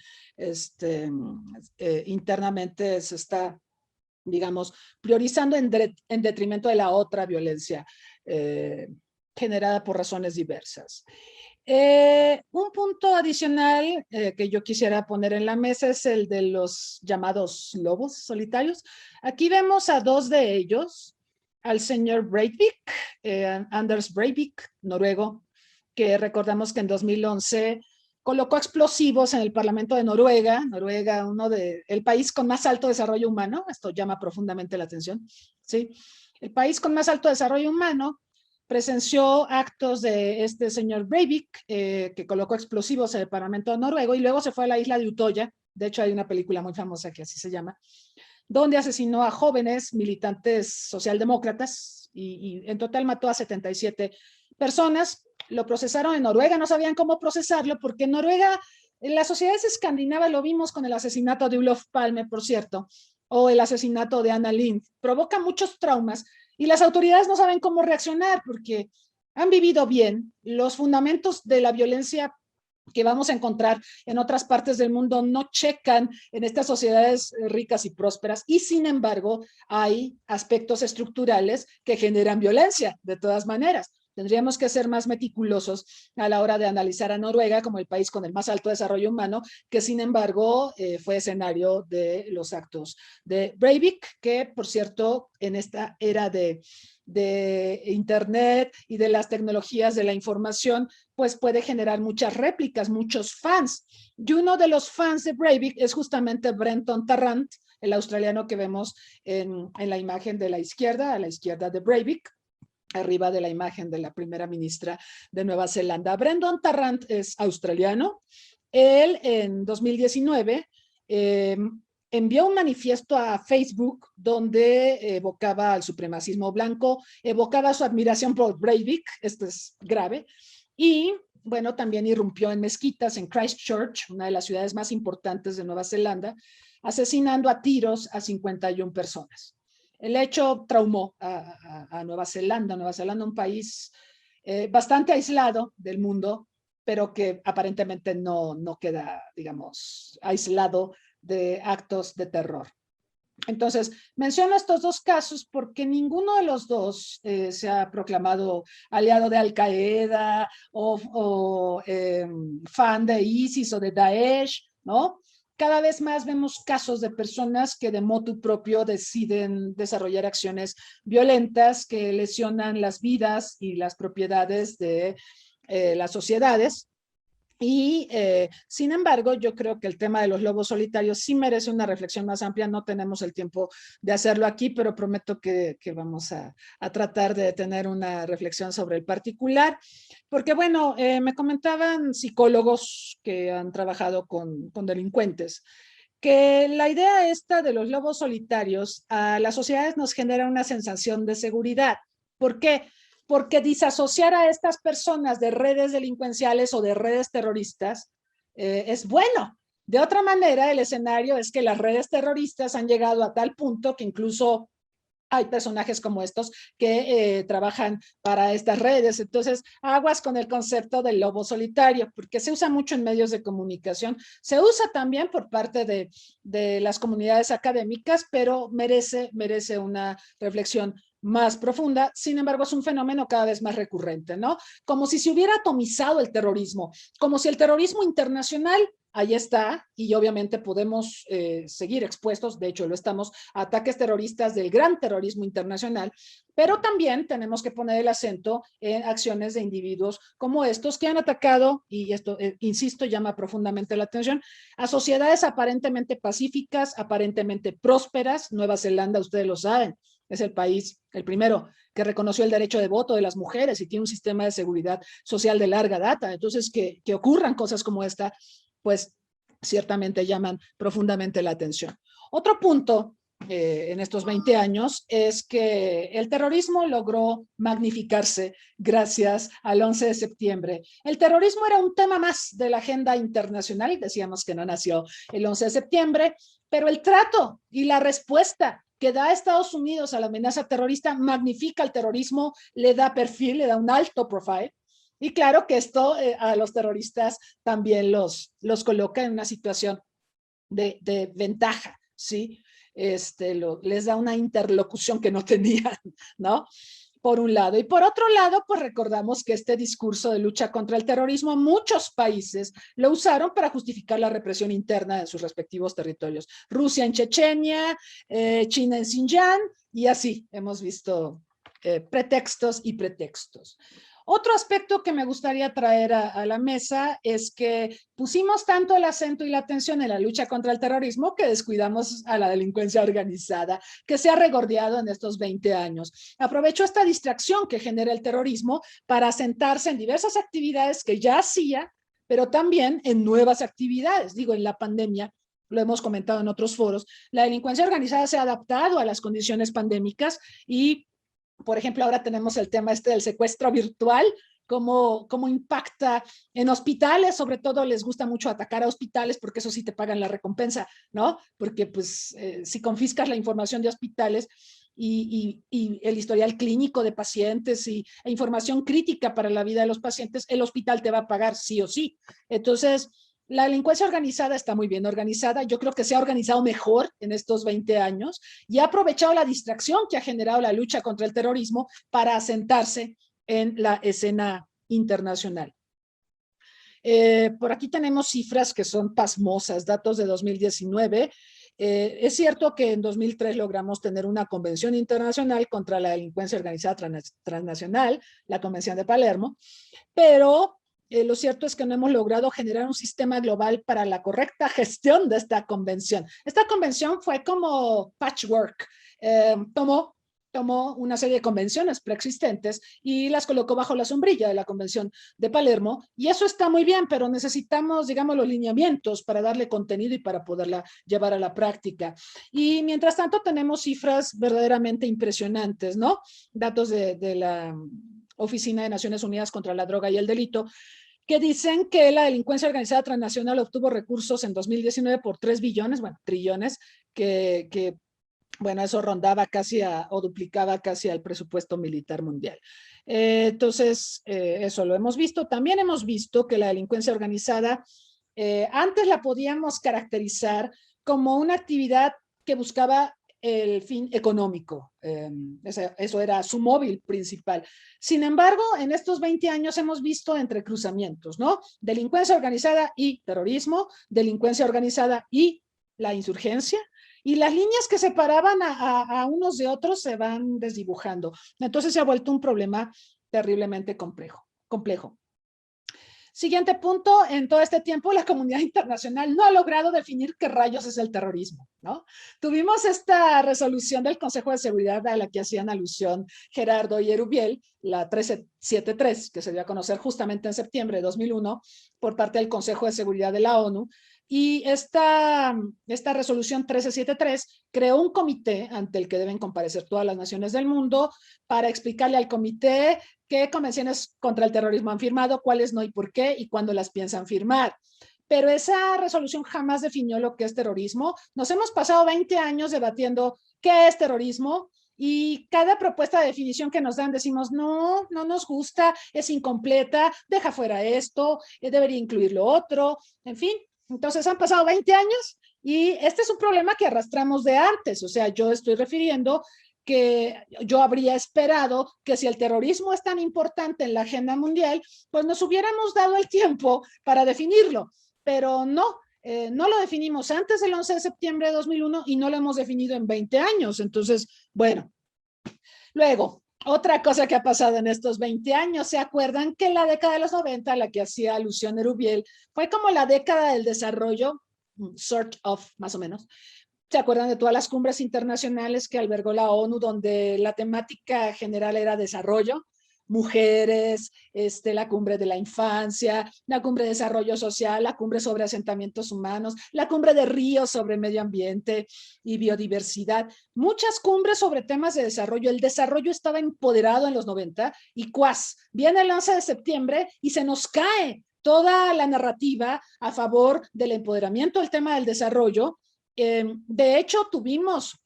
internamente se está, digamos, priorizando en detrimento de la otra violencia generada por razones diversas. Un punto adicional que yo quisiera poner en la mesa es el de los llamados lobos solitarios. Aquí vemos a 2 de ellos, al señor Breivik, Anders Breivik, noruego, que recordamos que en 2011 colocó explosivos en el Parlamento de Noruega, el país con más alto desarrollo humano. Esto llama profundamente la atención, ¿sí? El país con más alto desarrollo humano presenció actos de este señor Breivik, que colocó explosivos en el Parlamento noruego y luego se fue a la isla de Utoya. De hecho, hay una película muy famosa que así se llama, donde asesinó a jóvenes militantes socialdemócratas y en total mató a 77 personas. Lo procesaron en Noruega, no sabían cómo procesarlo porque en Noruega, en las sociedades escandinavas, lo vimos con el asesinato de Olof Palme, por cierto, o el asesinato de Anna Lindh, provoca muchos traumas y las autoridades no saben cómo reaccionar porque han vivido bien los fundamentos de la violencia que vamos a encontrar en otras partes del mundo no checan en estas sociedades ricas y prósperas y sin embargo hay aspectos estructurales que generan violencia de todas maneras. Tendríamos que ser más meticulosos a la hora de analizar a Noruega como el país con el más alto desarrollo humano, que sin embargo fue escenario de los actos de Breivik, que por cierto en esta era de Internet y de las tecnologías de la información, pues puede generar muchas réplicas, muchos fans. Y uno de los fans de Breivik es justamente Brenton Tarrant, el australiano que vemos en la imagen de la izquierda, a la izquierda de Breivik, arriba de la imagen de la primera ministra de Nueva Zelanda. Brenton Tarrant es australiano. Él en 2019 envió un manifiesto a Facebook donde evocaba al supremacismo blanco, evocaba su admiración por Breivik, esto es grave, y bueno, también irrumpió en mezquitas en Christchurch, una de las ciudades más importantes de Nueva Zelanda, asesinando a tiros a 51 personas. El hecho traumó a Nueva Zelanda. Nueva Zelanda, un país bastante aislado del mundo, pero que aparentemente no queda, digamos, aislado de actos de terror. Entonces, menciono estos dos casos porque ninguno de los dos se ha proclamado aliado de Al-Qaeda o fan de ISIS o de Daesh, ¿no? Cada vez más vemos casos de personas que de motu propio deciden desarrollar acciones violentas que lesionan las vidas y las propiedades de las sociedades. Y sin embargo, yo creo que el tema de los lobos solitarios sí merece una reflexión más amplia. No tenemos el tiempo de hacerlo aquí, pero prometo que vamos a tratar de tener una reflexión sobre el particular. Porque bueno, me comentaban psicólogos que han trabajado con delincuentes, que la idea esta de los lobos solitarios a las sociedades nos genera una sensación de seguridad. ¿Por qué? Porque disasociar a estas personas de redes delincuenciales o de redes terroristas es bueno. De otra manera, el escenario es que las redes terroristas han llegado a tal punto que incluso hay personajes como estos que trabajan para estas redes. Entonces, aguas con el concepto del lobo solitario, porque se usa mucho en medios de comunicación. Se usa también por parte de las comunidades académicas, pero merece una reflexión más profunda. Sin embargo, es un fenómeno cada vez más recurrente, ¿no? Como si se hubiera atomizado el terrorismo, como si el terrorismo internacional, ahí está, y obviamente podemos seguir expuestos, de hecho lo estamos, a ataques terroristas del gran terrorismo internacional, pero también tenemos que poner el acento en acciones de individuos como estos que han atacado, y esto, insisto, llama profundamente la atención, a sociedades aparentemente pacíficas, aparentemente prósperas. Nueva Zelanda, ustedes lo saben, es el país, el primero, que reconoció el derecho de voto de las mujeres y tiene un sistema de seguridad social de larga data. Entonces, que ocurran cosas como esta, pues ciertamente llaman profundamente la atención. Otro punto en estos 20 años es que el terrorismo logró magnificarse gracias al 11 de septiembre. El terrorismo era un tema más de la agenda internacional, decíamos que no nació el 11 de septiembre, pero el trato y la respuesta que da Estados Unidos a la amenaza terrorista magnifica el terrorismo, le da perfil, le da un alto profile. Y claro que esto a los terroristas también los coloca en una situación de ventaja, ¿sí? Les da una interlocución que no tenían, ¿no? Por un lado. Y por otro lado, pues recordamos que este discurso de lucha contra el terrorismo, muchos países lo usaron para justificar la represión interna en sus respectivos territorios. Rusia en Chechenia, China en Xinjiang, y así hemos visto pretextos y pretextos. Otro aspecto que me gustaría traer a la mesa es que pusimos tanto el acento y la atención en la lucha contra el terrorismo que descuidamos a la delincuencia organizada, que se ha regordeado en estos 20 años. Aprovecho esta distracción que genera el terrorismo para asentarse en diversas actividades que ya hacía, pero también en nuevas actividades. Digo, en la pandemia, lo hemos comentado en otros foros, la delincuencia organizada se ha adaptado a las condiciones pandémicas y por ejemplo, ahora tenemos el tema del secuestro virtual, cómo impacta en hospitales. Sobre todo les gusta mucho atacar a hospitales porque eso sí te pagan la recompensa, ¿no? Porque pues si confiscas la información de hospitales y el historial clínico de pacientes e información crítica para la vida de los pacientes, el hospital te va a pagar sí o sí. Entonces, la delincuencia organizada está muy bien organizada. Yo creo que se ha organizado mejor en estos 20 años y ha aprovechado la distracción que ha generado la lucha contra el terrorismo para asentarse en la escena internacional. Por aquí tenemos cifras que son pasmosas, datos de 2019. Es cierto que en 2003 logramos tener una convención internacional contra la delincuencia organizada transnacional, la Convención de Palermo, pero lo cierto es que no hemos logrado generar un sistema global para la correcta gestión de esta convención. Esta convención fue como patchwork, tomó una serie de convenciones preexistentes y las colocó bajo la sombrilla de la Convención de Palermo, y eso está muy bien, pero necesitamos, digamos, los lineamientos para darle contenido y para poderla llevar a la práctica. Y mientras tanto tenemos cifras verdaderamente impresionantes, ¿no? Datos de la Oficina de Naciones Unidas contra la Droga y el Delito, que dicen que la delincuencia organizada transnacional obtuvo recursos en 2019 por 3 billones, bueno, trillones, bueno, eso rondaba casi o duplicaba casi al presupuesto militar mundial. Entonces, eso lo hemos visto. También hemos visto que la delincuencia organizada, antes la podíamos caracterizar como una actividad que buscaba el fin económico. Eso era su móvil principal. Sin embargo, en estos 20 años hemos visto entrecruzamientos, ¿no? Delincuencia organizada y terrorismo, delincuencia organizada y la insurgencia, y las líneas que separaban a unos de otros se van desdibujando. Entonces se ha vuelto un problema terriblemente complejo. Siguiente punto, en todo este tiempo la comunidad internacional no ha logrado definir qué rayos es el terrorismo, ¿no? Tuvimos esta resolución del Consejo de Seguridad a la que hacían alusión Gerardo y Erubiel, la 1373, que se dio a conocer justamente en septiembre de 2001 por parte del Consejo de Seguridad de la ONU. Y esta resolución 1373 creó un comité ante el que deben comparecer todas las naciones del mundo para explicarle al comité qué convenciones contra el terrorismo han firmado, cuáles no y por qué, y cuándo las piensan firmar. Pero esa resolución jamás definió lo que es terrorismo. Nos hemos pasado 20 años debatiendo qué es terrorismo, y cada propuesta de definición que nos dan decimos, no nos gusta, es incompleta, deja fuera esto, debería incluir lo otro, en fin. Entonces han pasado 20 años y este es un problema que arrastramos de antes. O sea, yo estoy refiriendo que yo habría esperado que si el terrorismo es tan importante en la agenda mundial, pues nos hubiéramos dado el tiempo para definirlo, pero no lo definimos antes del 11 de septiembre de 2001 y no lo hemos definido en 20 años. Entonces, bueno, luego, otra cosa que ha pasado en estos 20 años, ¿se acuerdan que en la década de los 90, a la que hacía alusión Erubiel, fue como la década del desarrollo, sort of, más o menos? ¿Se acuerdan de todas las cumbres internacionales que albergó la ONU, donde la temática general era desarrollo? Mujeres, la cumbre de la infancia, la cumbre de desarrollo social, la cumbre sobre asentamientos humanos, la cumbre de Río sobre medio ambiente y biodiversidad, muchas cumbres sobre temas de desarrollo. El desarrollo estaba empoderado en los 90 y viene el 11 de septiembre y se nos cae toda la narrativa a favor del empoderamiento del tema del desarrollo. De hecho, tuvimos,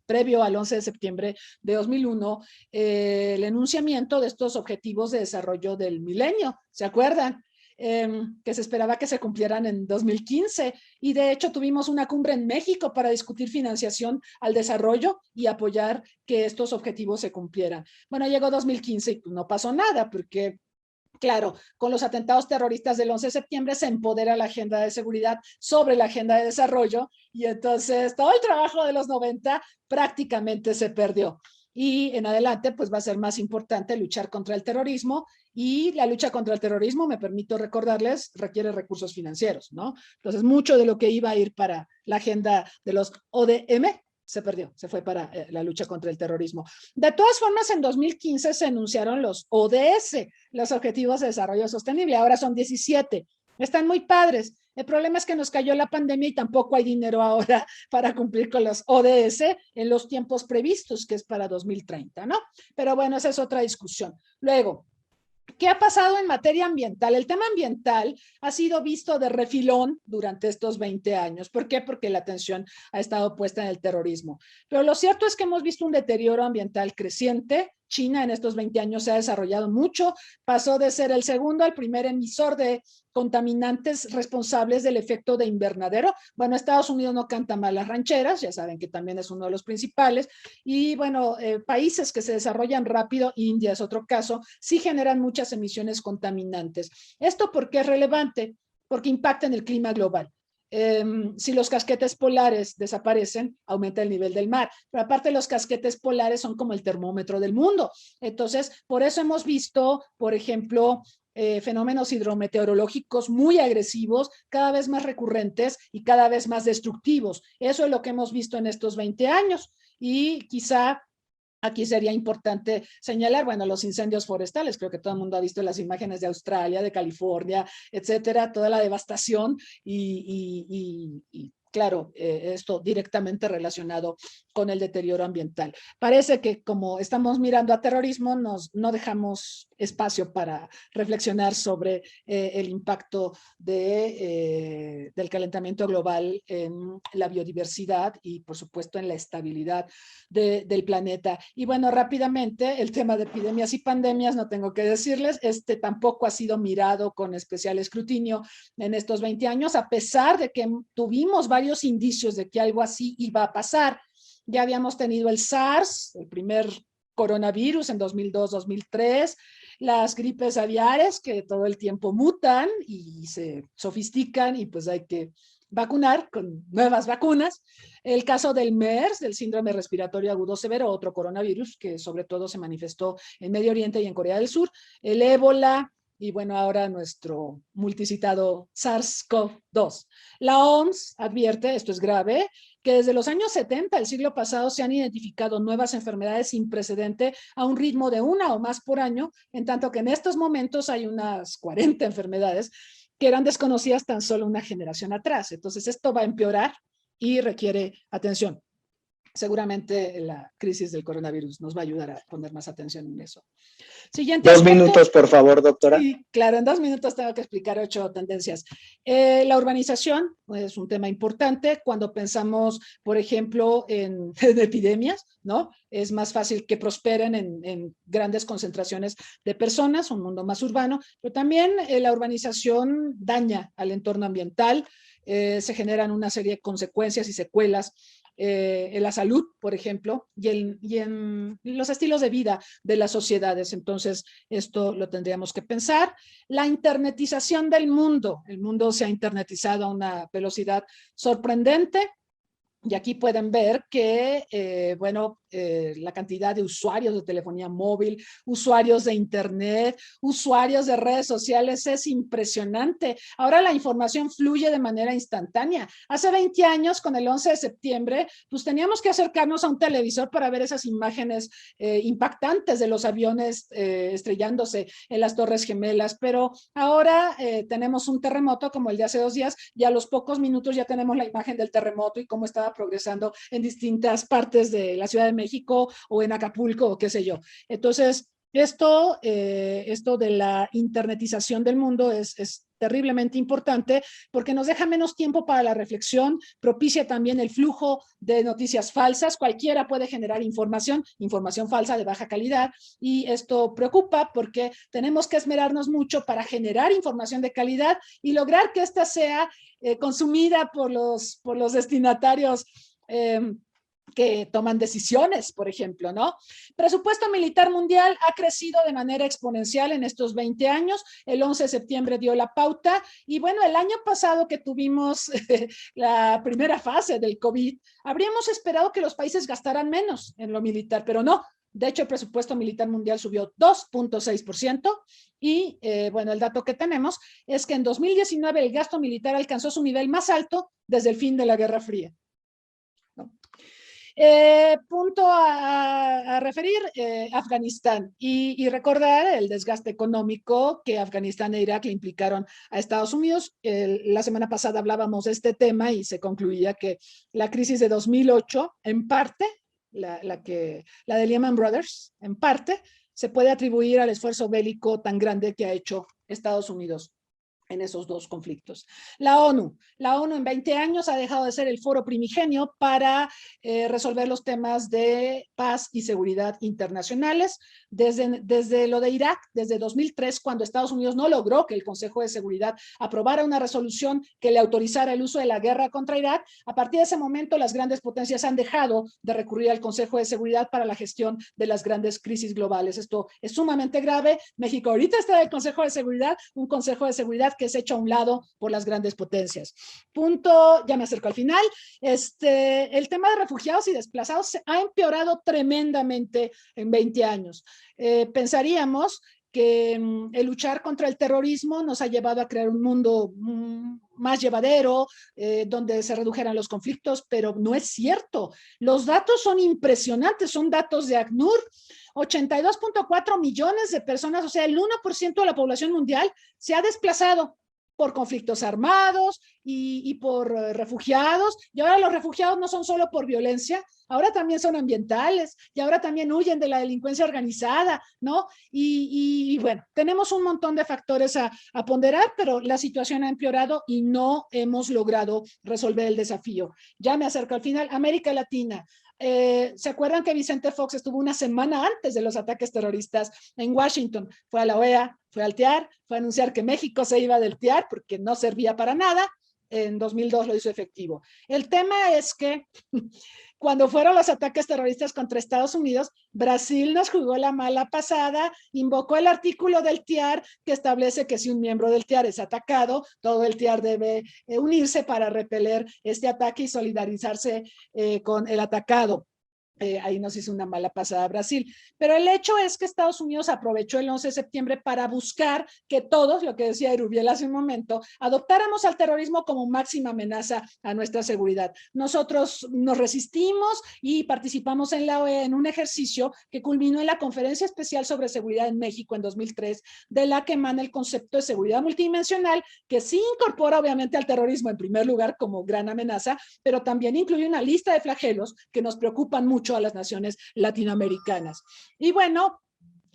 previo al 11 de septiembre de 2001, el enunciamiento de estos objetivos de desarrollo del milenio, ¿se acuerdan? Que se esperaba que se cumplieran en 2015, y de hecho tuvimos una cumbre en México para discutir financiación al desarrollo y apoyar que estos objetivos se cumplieran. Bueno, llegó 2015 y no pasó nada, porque claro, con los atentados terroristas del 11 de septiembre se empodera la agenda de seguridad sobre la agenda de desarrollo, y entonces todo el trabajo de los 90 prácticamente se perdió. Y en adelante pues va a ser más importante luchar contra el terrorismo, y la lucha contra el terrorismo, me permito recordarles, requiere recursos financieros, ¿no? Entonces mucho de lo que iba a ir para la agenda de los ODM se perdió, se fue para la lucha contra el terrorismo. De todas formas, en 2015 se enunciaron los ODS, los Objetivos de Desarrollo Sostenible, ahora son 17, están muy padres. El problema es que nos cayó la pandemia y tampoco hay dinero ahora para cumplir con los ODS en los tiempos previstos, que es para 2030, ¿no? Pero bueno, esa es otra discusión. Luego, ¿qué ha pasado en materia ambiental? El tema ambiental ha sido visto de refilón durante estos 20 años. ¿Por qué? Porque la atención ha estado puesta en el terrorismo. Pero lo cierto es que hemos visto un deterioro ambiental creciente, China en estos 20 años se ha desarrollado mucho, pasó de ser el segundo al primer emisor de contaminantes responsables del efecto de invernadero. Bueno, Estados Unidos no canta mal las rancheras, ya saben que también es uno de los principales, y bueno, países que se desarrollan rápido, India es otro caso, sí generan muchas emisiones contaminantes. ¿Esto por qué es relevante? Porque impacta en el clima global. Si los casquetes polares desaparecen, aumenta el nivel del mar. Pero aparte los casquetes polares son como el termómetro del mundo. Entonces, por eso hemos visto, por ejemplo, fenómenos hidrometeorológicos muy agresivos, cada vez más recurrentes y cada vez más destructivos. Eso es lo que hemos visto en estos 20 años. Y quizá aquí sería importante señalar, bueno, los incendios forestales. Creo que todo el mundo ha visto las imágenes de Australia, de California, etcétera, toda la devastación y claro, esto directamente relacionado con el deterioro ambiental. Parece que como estamos mirando a terrorismo, no dejamos espacio para reflexionar sobre el impacto del calentamiento global en la biodiversidad y, por supuesto, en la estabilidad del planeta. Y bueno, rápidamente, el tema de epidemias y pandemias, no tengo que decirles, tampoco ha sido mirado con especial escrutinio en estos 20 años, a pesar de que tuvimos varios indicios de que algo así iba a pasar. Ya habíamos tenido el SARS, el primer coronavirus en 2002-2003, las gripes aviares que todo el tiempo mutan y se sofistican y pues hay que vacunar con nuevas vacunas. El caso del MERS, del síndrome respiratorio agudo severo, otro coronavirus que sobre todo se manifestó en Medio Oriente y en Corea del Sur. El ébola y bueno, ahora nuestro multicitado SARS-CoV-2. La OMS advierte, esto es grave, que desde los años 70 del siglo pasado se han identificado nuevas enfermedades sin precedente a un ritmo de 1 o más por año, en tanto que en estos momentos hay unas 40 enfermedades que eran desconocidas tan solo una generación atrás. Entonces esto va a empeorar y requiere atención. Seguramente la crisis del coronavirus nos va a ayudar a poner más atención en eso. Siguiente 2 minutos, por favor, doctora. Sí, claro, en 2 minutos tengo que explicar 8 tendencias. La urbanización es un tema importante cuando pensamos, por ejemplo, en epidemias, ¿no? Es más fácil que prosperen en grandes concentraciones de personas, un mundo más urbano, pero también la urbanización daña al entorno ambiental, se generan una serie de consecuencias y secuelas en la salud, por ejemplo, y en los estilos de vida de las sociedades. Entonces, esto lo tendríamos que pensar. La internetización del mundo. El mundo se ha internetizado a una velocidad sorprendente. Y aquí pueden ver que, la cantidad de usuarios de telefonía móvil, usuarios de internet, usuarios de redes sociales es impresionante. Ahora la información fluye de manera instantánea. Hace 20 años, con el 11 de septiembre, pues teníamos que acercarnos a un televisor para ver esas imágenes impactantes de los aviones estrellándose en las Torres Gemelas, pero ahora tenemos un terremoto como el de hace 2 días y a los pocos minutos ya tenemos la imagen del terremoto y cómo estaba progresando en distintas partes de la Ciudad de México o en Acapulco o qué sé yo. Entonces, esto de la internetización del mundo es terriblemente importante porque nos deja menos tiempo para la reflexión, propicia también el flujo de noticias falsas, cualquiera puede generar información falsa de baja calidad y esto preocupa porque tenemos que esmerarnos mucho para generar información de calidad y lograr que ésta sea consumida por los destinatarios que toman decisiones, por ejemplo, ¿no? Presupuesto militar mundial ha crecido de manera exponencial en estos 20 años. El 11 de septiembre dio la pauta y bueno, el año pasado que tuvimos la primera fase del COVID, habríamos esperado que los países gastaran menos en lo militar, pero no. De hecho, el presupuesto militar mundial subió 2.6% y el dato que tenemos es que en 2019 el gasto militar alcanzó su nivel más alto desde el fin de la Guerra Fría. ¿No? Punto a referir, Afganistán y recordar el desgaste económico que Afganistán e Irak le implicaron a Estados Unidos. La semana pasada hablábamos de este tema y se concluía que la crisis de 2008, en parte, la de Lehman Brothers, en parte, se puede atribuir al esfuerzo bélico tan grande que ha hecho Estados Unidos en esos dos conflictos. La ONU en 20 años ha dejado de ser el foro primigenio para resolver los temas de paz y seguridad internacionales. Desde lo de Irak, desde 2003, cuando Estados Unidos no logró que el Consejo de Seguridad aprobara una resolución que le autorizara el uso de la guerra contra Irak, a partir de ese momento las grandes potencias han dejado de recurrir al Consejo de Seguridad para la gestión de las grandes crisis globales. Esto es sumamente grave. México ahorita está en el Consejo de Seguridad, un Consejo de Seguridad que es hecho a un lado por las grandes potencias. Punto, ya me acerco al final. El tema de refugiados y desplazados se ha empeorado tremendamente en 20 años. Pensaríamos que el luchar contra el terrorismo nos ha llevado a crear un mundo más llevadero, donde se redujeran los conflictos, pero no es cierto. Los datos son impresionantes, son datos de ACNUR. 82.4 millones de personas, o sea, el 1% de la población mundial se ha desplazado por conflictos armados y por refugiados, y ahora los refugiados no son solo por violencia, ahora también son ambientales, y ahora también huyen de la delincuencia organizada, ¿no? Y bueno, tenemos un montón de factores a ponderar, pero la situación ha empeorado y no hemos logrado resolver el desafío. Ya me acerco al final. América Latina. ¿Se acuerdan que Vicente Fox estuvo una semana antes de los ataques terroristas en Washington? Fue a la OEA, fue al TIAR, fue a anunciar que México se iba del TIAR porque no servía para nada. En 2002 lo hizo efectivo. El tema es que cuando fueron los ataques terroristas contra Estados Unidos, Brasil nos jugó la mala pasada, invocó el artículo del TIAR que establece que si un miembro del TIAR es atacado, todo el TIAR debe unirse para repeler este ataque y solidarizarse con el atacado. Ahí nos hizo una mala pasada Brasil. Pero el hecho es que Estados Unidos aprovechó el 11 de septiembre para buscar que todos, lo que decía Erubiel hace un momento, adoptáramos al terrorismo como máxima amenaza a nuestra seguridad. Nosotros nos resistimos y participamos en la OEA en un ejercicio que culminó en la Conferencia Especial sobre Seguridad en México en 2003, de la que emana el concepto de seguridad multidimensional, que sí incorpora obviamente al terrorismo en primer lugar como gran amenaza, pero también incluye una lista de flagelos que nos preocupan mucho a las naciones latinoamericanas. Y bueno,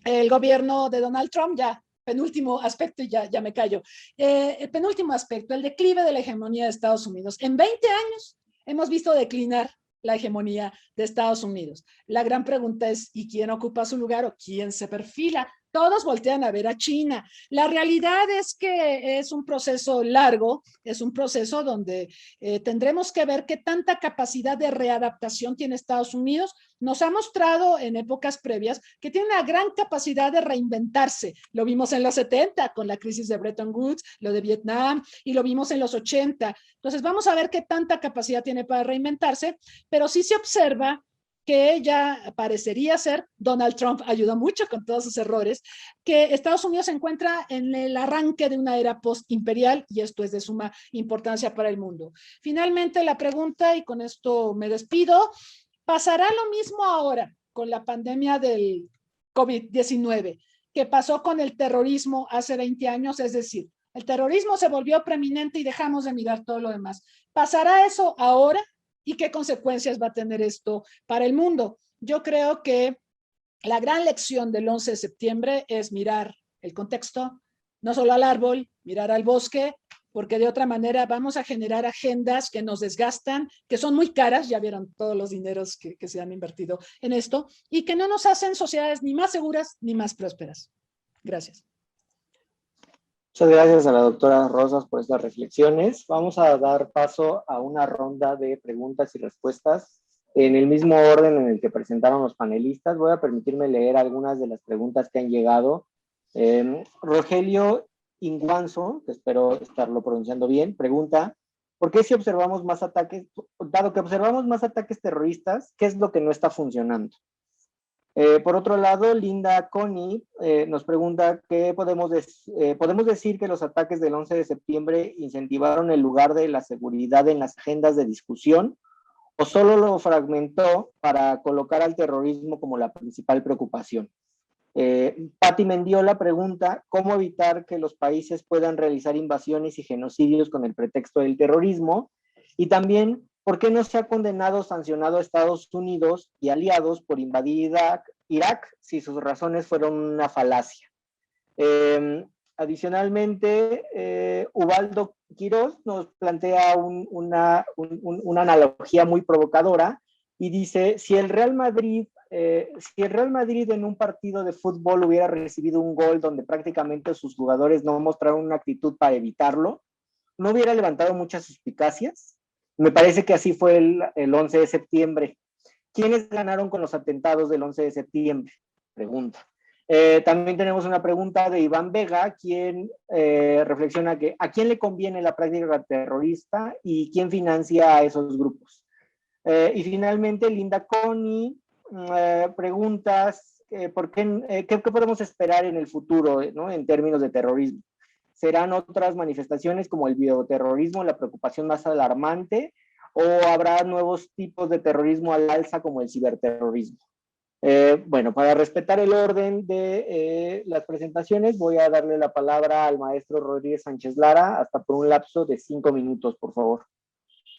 el gobierno de Donald Trump, ya penúltimo aspecto y ya me callo. El penúltimo aspecto, el declive de la hegemonía de Estados Unidos. En 20 años hemos visto declinar la hegemonía de Estados Unidos. La gran pregunta es, ¿y quién ocupa su lugar o quién se perfila? Todos voltean a ver a China. La realidad es que es un proceso largo, es un proceso donde tendremos que ver qué tanta capacidad de readaptación tiene Estados Unidos. Nos ha mostrado en épocas previas que tiene una gran capacidad de reinventarse. Lo vimos en los 70 con la crisis de Bretton Woods, lo de Vietnam, y lo vimos en los 80. Entonces vamos a ver qué tanta capacidad tiene para reinventarse, pero sí se observa que ya parecería ser, Donald Trump ayudó mucho con todos sus errores, que Estados Unidos se encuentra en el arranque de una era post-imperial y esto es de suma importancia para el mundo. Finalmente la pregunta, y con esto me despido, ¿pasará lo mismo ahora con la pandemia del COVID-19 que pasó con el terrorismo hace 20 años? Es decir, el terrorismo se volvió preeminente y dejamos de mirar todo lo demás. ¿Pasará eso ahora? ¿Y qué consecuencias va a tener esto para el mundo? Yo creo que la gran lección del 11 de septiembre es mirar el contexto, no solo al árbol, mirar al bosque, porque de otra manera vamos a generar agendas que nos desgastan, que son muy caras, ya vieron todos los dineros que se han invertido en esto, y que no nos hacen sociedades ni más seguras ni más prósperas. Gracias. Muchas gracias a la doctora Rosas por estas reflexiones. Vamos a dar paso a una ronda de preguntas y respuestas en el mismo orden en el que presentaron los panelistas. Voy a permitirme leer algunas de las preguntas que han llegado. Rogelio Inguanzo, que espero estarlo pronunciando bien, pregunta, ¿por qué si observamos más ataques, dado que observamos más ataques terroristas, qué es lo que no está funcionando? Por otro lado, Linda Connie nos pregunta ¿qué podemos decir que los ataques del 11 de septiembre incentivaron el lugar de la seguridad en las agendas de discusión o solo lo fragmentó para colocar al terrorismo como la principal preocupación? Patti Mendiola pregunta ¿cómo evitar que los países puedan realizar invasiones y genocidios con el pretexto del terrorismo? Y también ¿por qué no se ha condenado o sancionado a Estados Unidos y aliados por invadir Irak si sus razones fueron una falacia? Adicionalmente, Ubaldo Quiroz nos plantea una analogía muy provocadora y dice, si el Real Madrid en un partido de fútbol hubiera recibido un gol donde prácticamente sus jugadores no mostraron una actitud para evitarlo, ¿no hubiera levantado muchas suspicacias? Me parece que así fue el 11 de septiembre. ¿Quiénes ganaron con los atentados del 11 de septiembre? Pregunta. También tenemos una pregunta de Iván Vega, quien reflexiona que ¿a quién le conviene la práctica terrorista y quién financia a esos grupos? Y finalmente, Linda Connie preguntas ¿qué podemos esperar en el futuro, ¿no? En términos de terrorismo? ¿Serán otras manifestaciones como el bioterrorismo la preocupación más alarmante o habrá nuevos tipos de terrorismo al alza como el ciberterrorismo? Bueno, para respetar el orden de las presentaciones, voy a darle la palabra al maestro Rodríguez Sánchez Lara, hasta por un lapso de 5 minutos, por favor.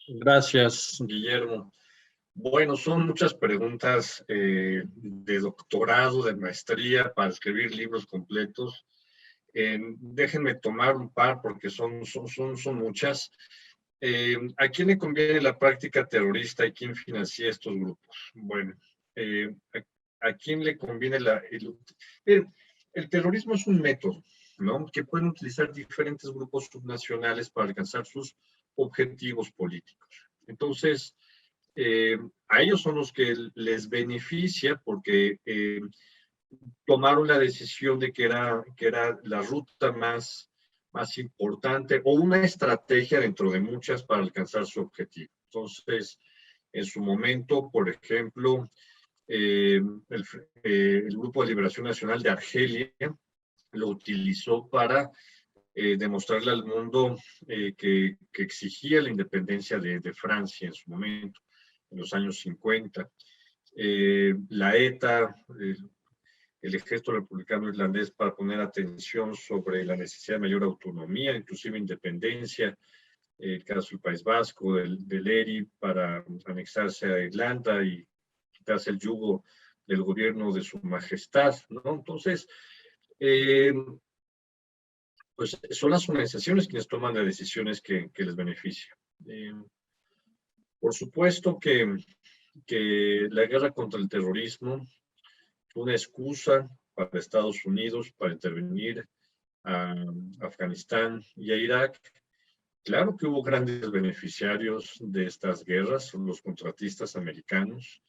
Gracias, Guillermo. Bueno, son muchas preguntas de doctorado, de maestría, para escribir libros completos. Déjenme tomar un par porque son muchas. ¿A quién le conviene la práctica terrorista y quién financia estos grupos? Bueno, ¿a quién le conviene el terrorismo es un método, ¿no? Que pueden utilizar diferentes grupos subnacionales para alcanzar sus objetivos políticos. Entonces, a ellos son los que les beneficia porque tomaron la decisión de que era la ruta más importante o una estrategia dentro de muchas para alcanzar su objetivo. Entonces, en su momento, por ejemplo, el Grupo de Liberación Nacional de Argelia lo utilizó para demostrarle al mundo que exigía la independencia de Francia en su momento, en los años 50. La ETA, el Ejército Republicano Irlandés, para poner atención sobre la necesidad de mayor autonomía, inclusive independencia, el caso del País Vasco, del ERI, para anexarse a Irlanda y quitarse el yugo del gobierno de su majestad, ¿no? Entonces, pues son las organizaciones quienes toman las decisiones que les benefician. Por supuesto que la guerra contra el terrorismo es una excusa para Estados Unidos para intervenir a Afganistán y a Irak. Claro que hubo grandes beneficiarios de estas guerras, son los contratistas americanos,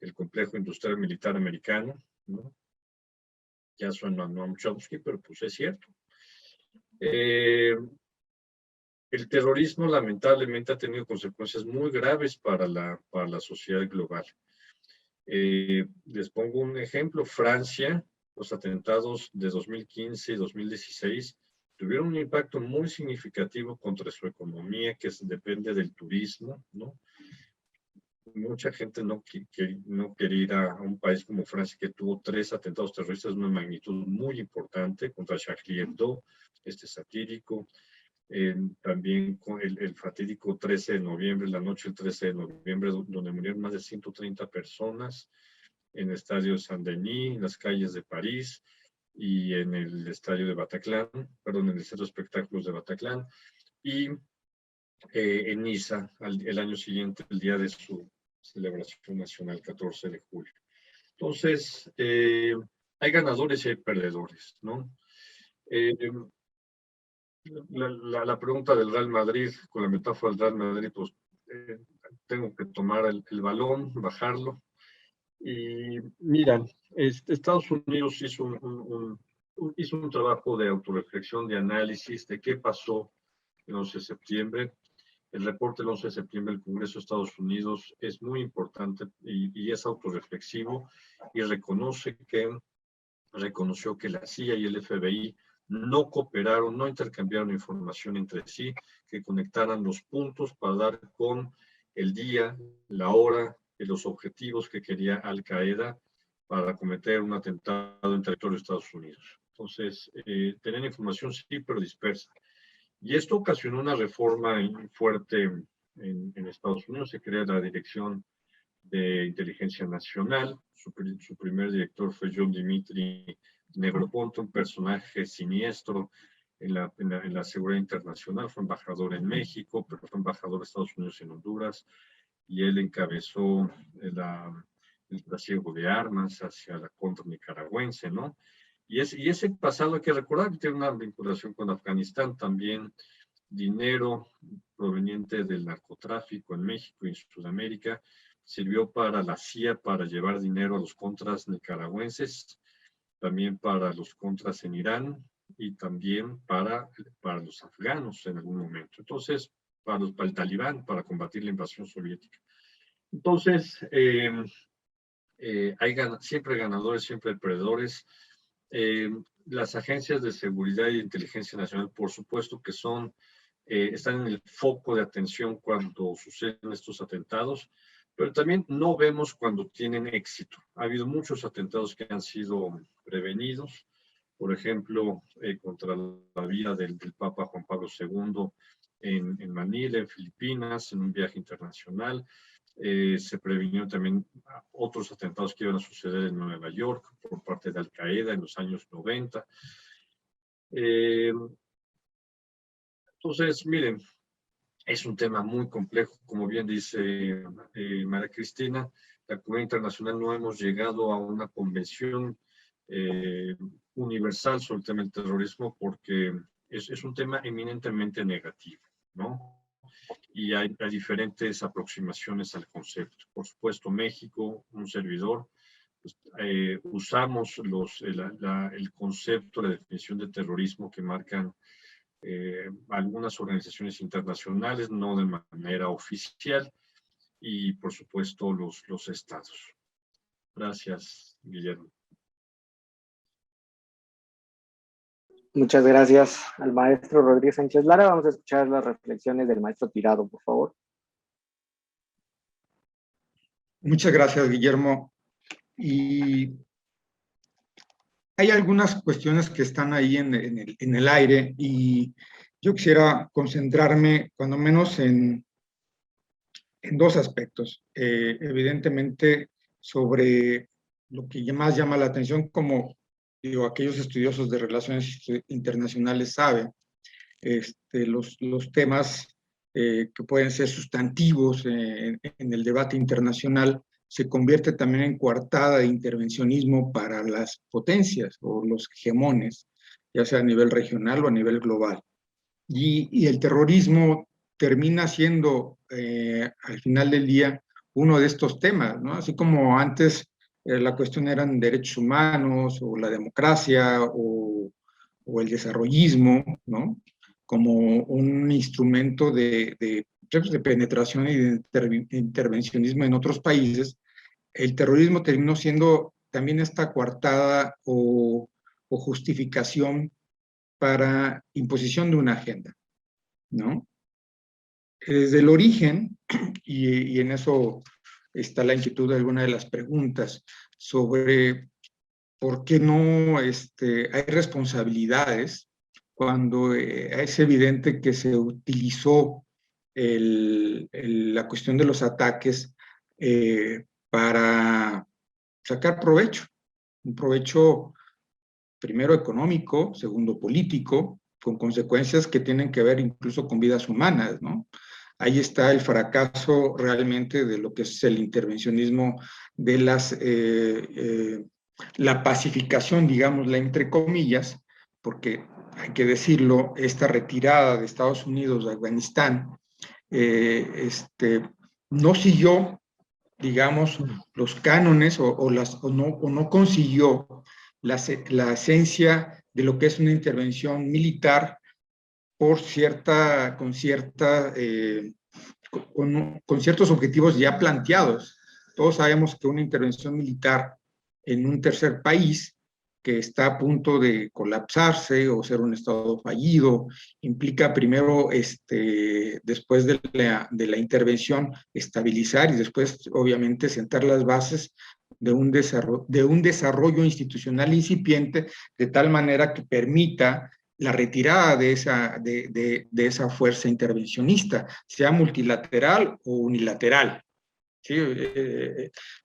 el complejo industrial militar americano, ¿no? Ya suena Noam Chomsky, pero pues es cierto. El terrorismo lamentablemente ha tenido consecuencias muy graves para la sociedad global. Les pongo un ejemplo. Francia, los atentados de 2015 y 2016 tuvieron un impacto muy significativo contra su economía, que depende del turismo, ¿no? Mucha gente no quiere ir a un país como Francia, que tuvo 3 atentados terroristas de una magnitud muy importante contra Charlie Hebdo, satírico. También con el fatídico 13 de noviembre, la noche del 13 de noviembre, donde murieron más de 130 personas en el estadio de Saint-Denis, en las calles de París y en el estadio de Bataclan, perdón, en el centro de espectáculos de Bataclan, y en Niza, el año siguiente, el día de su celebración nacional, 14 de julio. Entonces, hay ganadores y hay perdedores, ¿no? La pregunta del Real Madrid, con la metáfora del Real Madrid, pues tengo que tomar el balón, bajarlo. Y miran, Estados Unidos hizo un trabajo de autorreflexión, de análisis de qué pasó el 11 de septiembre. El reporte del 11 de septiembre del Congreso de Estados Unidos es muy importante y es autorreflexivo y reconoció que la CIA y el FBI no cooperaron, no intercambiaron información entre sí, que conectaran los puntos para dar con el día, la hora y los objetivos que quería Al Qaeda para cometer un atentado en territorio de Estados Unidos. Entonces, tener información sí, pero dispersa. Y esto ocasionó una reforma fuerte en Estados Unidos. Se crea la Dirección de Inteligencia Nacional. Su primer director fue John Dimitri Negroponte, un personaje siniestro en la seguridad internacional, fue embajador en México, pero fue embajador de Estados Unidos en Honduras, y él encabezó el trasiego de armas hacia la contra nicaragüense, ¿no? Y ese pasado hay que recordar que tiene una vinculación con Afganistán, también dinero proveniente del narcotráfico en México y en Sudamérica, sirvió para la CIA para llevar dinero a los contras nicaragüenses, también para los contras en Irán y también para los afganos en algún momento. Entonces, para el talibán, para combatir la invasión soviética. Entonces, hay siempre ganadores, siempre perdedores. Las agencias de seguridad y de inteligencia nacional, por supuesto que están en el foco de atención cuando suceden estos atentados, pero también no vemos cuando tienen éxito. Ha habido muchos atentados que han sido prevenidos, por ejemplo, contra la vida del Papa Juan Pablo II en Manila, en Filipinas, en un viaje internacional. Se previnió también otros atentados que iban a suceder en Nueva York por parte de Al Qaeda en los años 90. Entonces, miren, es un tema muy complejo, como bien dice María Cristina. La comunidad internacional no hemos llegado a una convención universal sobre el tema del terrorismo porque es un tema eminentemente negativo, ¿no? Y hay diferentes aproximaciones al concepto. Por supuesto, México, un servidor, pues, usamos el concepto, la definición de terrorismo que marcan algunas organizaciones internacionales, no de manera oficial, y por supuesto los estados. Gracias, Guillermo. Muchas gracias al maestro Rodríguez Sánchez Lara. Vamos a escuchar las reflexiones del maestro Tirado, por favor. Muchas gracias, Guillermo. Y hay algunas cuestiones que están ahí en el aire y yo quisiera concentrarme cuando menos en dos aspectos. Evidentemente sobre lo que más llama la atención, como digo, aquellos estudiosos de relaciones internacionales saben, los temas que pueden ser sustantivos en el debate internacional se convierte también en coartada de intervencionismo para las potencias o los hegemones, ya sea a nivel regional o a nivel global. Y el terrorismo termina siendo, al final del día, uno de estos temas, ¿no? Así como antes la cuestión eran derechos humanos o la democracia o el desarrollismo, ¿no? Como un instrumento de penetración y de intervencionismo en otros países, el terrorismo terminó siendo también esta coartada o justificación para imposición de una agenda, ¿no? Desde el origen, y en eso está la inquietud de alguna de las preguntas, sobre por qué no hay responsabilidades cuando es evidente que se utilizó la cuestión de los ataques para sacar provecho, un provecho primero económico, segundo político, con consecuencias que tienen que ver incluso con vidas humanas, ¿no? Ahí está el fracaso realmente de lo que es el intervencionismo de la pacificación, digámosla entre comillas, porque hay que decirlo, esta retirada de Estados Unidos de Afganistán no siguió, digamos, los cánones o no consiguió la esencia de lo que es una intervención militar con ciertos objetivos ya planteados. Todos sabemos que una intervención militar en un tercer país que está a punto de colapsarse o ser un estado fallido, implica primero, después de la intervención, estabilizar y después, obviamente, sentar las bases de un desarrollo institucional incipiente, de tal manera que permita la retirada de esa fuerza intervencionista, sea multilateral o unilateral. ¿Sí?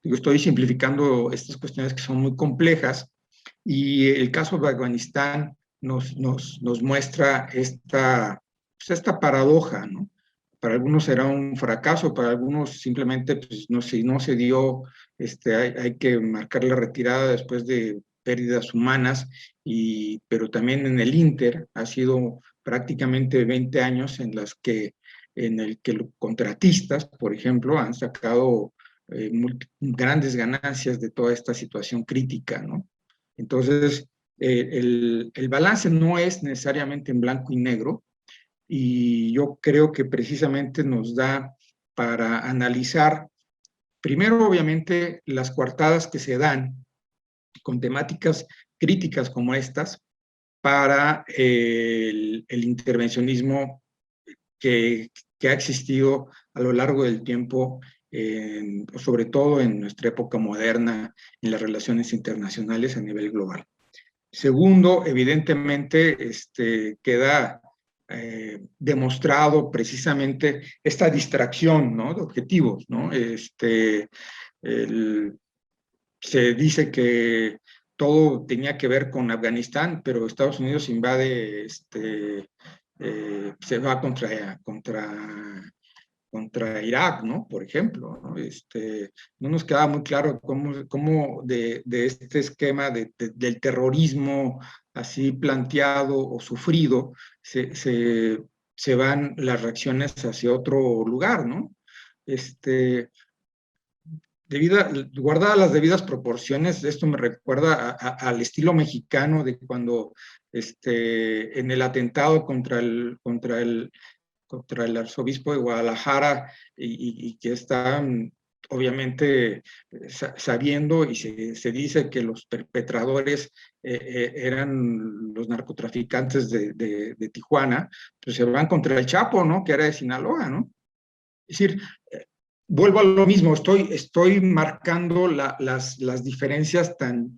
Estoy simplificando estas cuestiones que son muy complejas, Y el caso de Afganistán nos muestra esta paradoja, ¿no? Para algunos será un fracaso, para algunos simplemente pues, no se dio, hay que marcar la retirada después de pérdidas humanas, pero también en el Inter ha sido prácticamente 20 años en el que los contratistas, por ejemplo, han sacado grandes ganancias de toda esta situación crítica, ¿no? Entonces, el balance no es necesariamente en blanco y negro, y yo creo que precisamente nos da para analizar, primero, obviamente, las coartadas que se dan con temáticas críticas como estas para el intervencionismo que ha existido a lo largo del tiempo, sobre todo en nuestra época moderna, en las relaciones internacionales a nivel global. Segundo, evidentemente, queda demostrado precisamente esta distracción, ¿no?, de objetivos, ¿no? Se dice que todo tenía que ver con Afganistán, pero Estados Unidos invade, se va contra Irak, ¿no? Por ejemplo, ¿no? No nos queda muy claro cómo de este esquema del terrorismo así planteado o sufrido se van las reacciones hacia otro lugar, ¿no? Guardadas las debidas proporciones, esto me recuerda al estilo mexicano de cuando en el atentado contra el arzobispo de Guadalajara y que están obviamente sabiendo y se dice que los perpetradores eran los narcotraficantes de Tijuana, pues se van contra el Chapo, ¿no?, que era de Sinaloa, ¿no? Es decir, vuelvo a lo mismo, estoy marcando las diferencias tan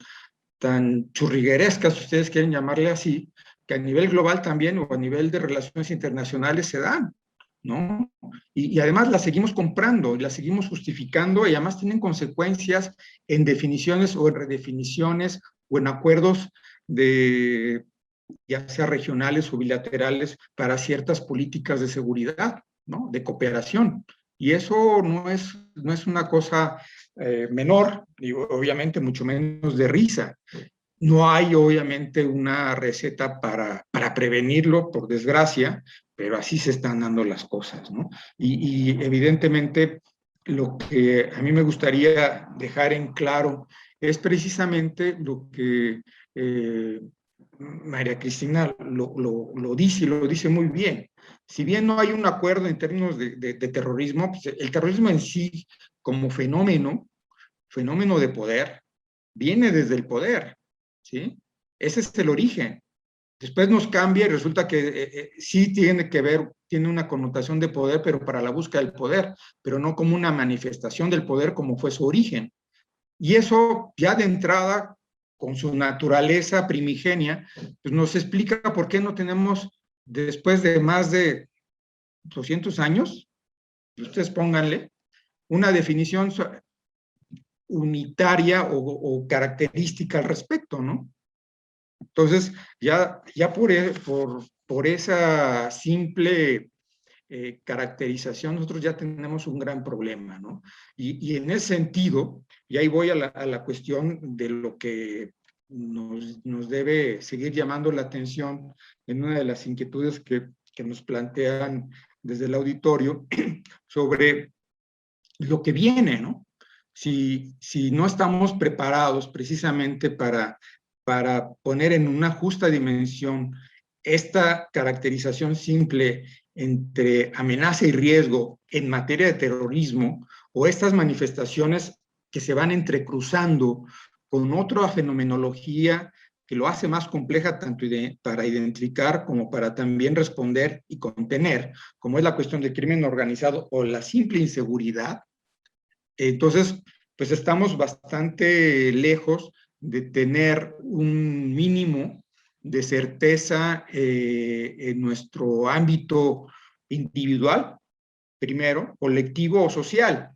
churriguerescas, si ustedes quieren llamarle así, que a nivel global también o a nivel de relaciones internacionales se dan, ¿no? Y además las seguimos comprando y las seguimos justificando, y además tienen consecuencias en definiciones o en redefiniciones o en acuerdos ya sea regionales o bilaterales para ciertas políticas de seguridad, ¿no?, de cooperación. Y eso no es una cosa menor, y obviamente mucho menos de risa. No hay obviamente una receta para prevenirlo, por desgracia, pero así se están dando las cosas, ¿no? Y evidentemente lo que a mí me gustaría dejar en claro es precisamente lo que María Cristina lo dice, y lo dice muy bien. Si bien no hay un acuerdo en términos de terrorismo, pues el terrorismo en sí como fenómeno de poder, viene desde el poder, ¿sí? Ese es el origen. Después nos cambia y resulta que sí tiene una connotación de poder, pero para la búsqueda del poder, pero no como una manifestación del poder como fue su origen. Y eso ya de entrada, con su naturaleza primigenia, pues nos explica por qué no tenemos, después de más de 200 años, ustedes pónganle, una definición unitaria o característica al respecto, ¿no? Entonces, ya por esa simple caracterización, nosotros ya tenemos un gran problema, ¿no? Y en ese sentido, y ahí voy a la cuestión de lo que nos debe seguir llamando la atención en una de las inquietudes que nos plantean desde el auditorio sobre lo que viene, ¿no? Si no estamos preparados precisamente para poner en una justa dimensión esta caracterización simple entre amenaza y riesgo en materia de terrorismo, o estas manifestaciones que se van entrecruzando con otra fenomenología que lo hace más compleja tanto para identificar como para también responder y contener, como es la cuestión del crimen organizado o la simple inseguridad. Entonces, pues estamos bastante lejos de tener un mínimo de certeza en nuestro ámbito individual, primero, colectivo o social.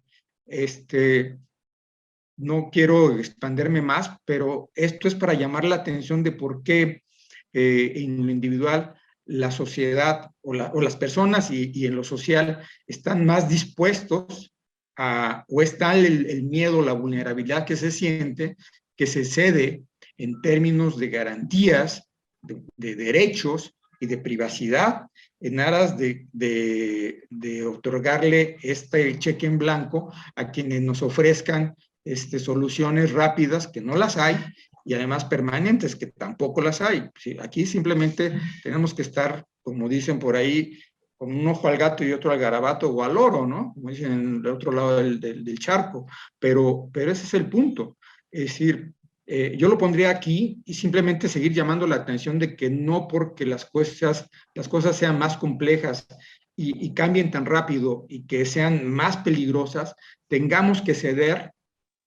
no quiero expanderme más, pero esto es para llamar la atención de por qué en lo individual la sociedad o las personas y en lo social están más dispuestos o está el miedo, la vulnerabilidad que se siente, que se cede en términos de garantías, de derechos y de privacidad en aras de otorgarle este cheque en blanco a quienes nos ofrezcan soluciones rápidas, que no las hay, y además permanentes, que tampoco las hay. Aquí simplemente tenemos que estar, como dicen por ahí, con un ojo al gato y otro al garabato o al loro, ¿no? Como dicen en el otro lado del charco. Pero ese es el punto. Es decir, yo lo pondría aquí y simplemente seguir llamando la atención de que no porque las cosas sean más complejas y cambien tan rápido y que sean más peligrosas, tengamos que ceder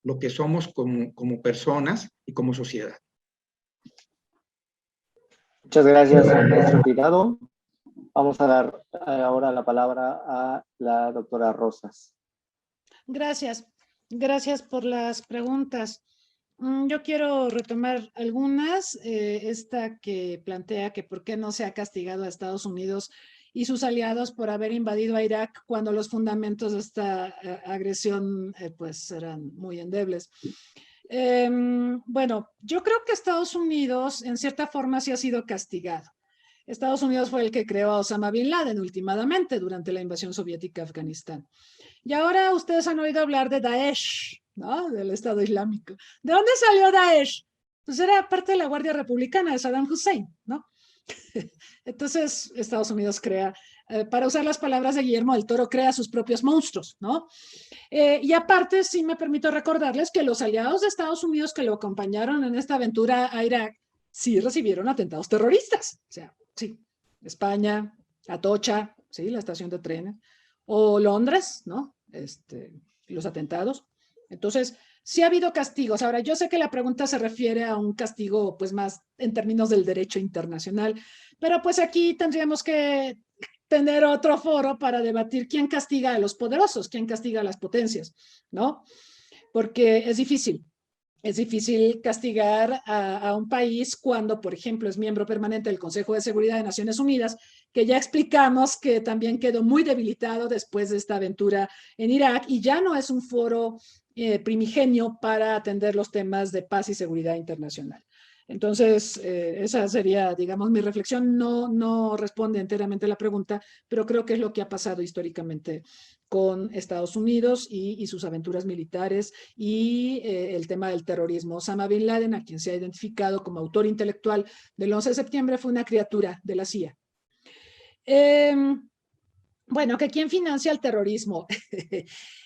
lo que somos como personas y como sociedad. Muchas gracias, maestro Tirado. Vamos a dar ahora la palabra a la doctora Rosas. Gracias. Gracias por las preguntas. Yo quiero retomar algunas. Esta que plantea que por qué no se ha castigado a Estados Unidos y sus aliados por haber invadido a Irak cuando los fundamentos de esta agresión pues eran muy endebles. Bueno, yo creo que Estados Unidos en cierta forma sí ha sido castigado. Estados Unidos fue el que creó a Osama Bin Laden últimamente durante la invasión soviética a Afganistán. Y ahora ustedes han oído hablar de Daesh, ¿no? Del Estado Islámico. ¿De dónde salió Daesh? Pues era parte de la Guardia Republicana de Saddam Hussein, ¿no? Entonces Estados Unidos crea, para usar las palabras de Guillermo del Toro, crea sus propios monstruos, ¿no? Y aparte, sí me permito recordarles que los aliados de Estados Unidos que lo acompañaron en esta aventura a Irak sí recibieron atentados terroristas. O sea, sí, España, Atocha, sí, la estación de trenes, o Londres, ¿no? Los atentados. Entonces, sí ha habido castigos. Ahora, yo sé que la pregunta se refiere a un castigo, pues, más en términos del derecho internacional, pero pues aquí tendríamos que tener otro foro para debatir quién castiga a los poderosos, quién castiga a las potencias, ¿no? Porque es difícil. Es difícil castigar a un país cuando, por ejemplo, es miembro permanente del Consejo de Seguridad de Naciones Unidas, que ya explicamos que también quedó muy debilitado después de esta aventura en Irak y ya no es un foro primigenio para atender los temas de paz y seguridad internacional. Entonces, esa sería, digamos, mi reflexión. No responde enteramente a la pregunta, pero creo que es lo que ha pasado históricamente con Estados Unidos y sus aventuras militares y el tema del terrorismo. Osama Bin Laden, a quien se ha identificado como autor intelectual del 11 de septiembre, fue una criatura de la CIA. Bueno, que ¿quién financia el terrorismo?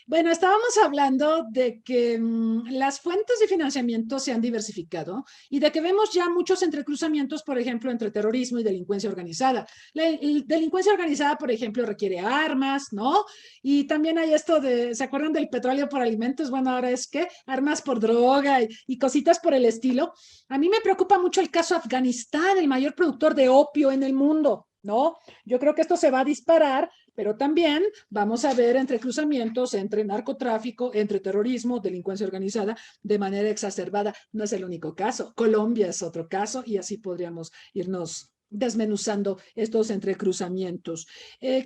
Bueno, estábamos hablando de que las fuentes de financiamiento se han diversificado y de que vemos ya muchos entrecruzamientos, por ejemplo, entre terrorismo y delincuencia organizada. La delincuencia organizada, por ejemplo, requiere armas, ¿no? Y también hay esto de, ¿se acuerdan del petróleo por alimentos? Bueno, ahora es que armas por droga y cositas por el estilo. A mí me preocupa mucho el caso Afganistán, el mayor productor de opio en el mundo, ¿no? Yo creo que esto se va a disparar, pero también vamos a ver entrecruzamientos entre narcotráfico, entre terrorismo, delincuencia organizada, de manera exacerbada. No es el único caso. Colombia es otro caso y así podríamos irnos desmenuzando estos entrecruzamientos.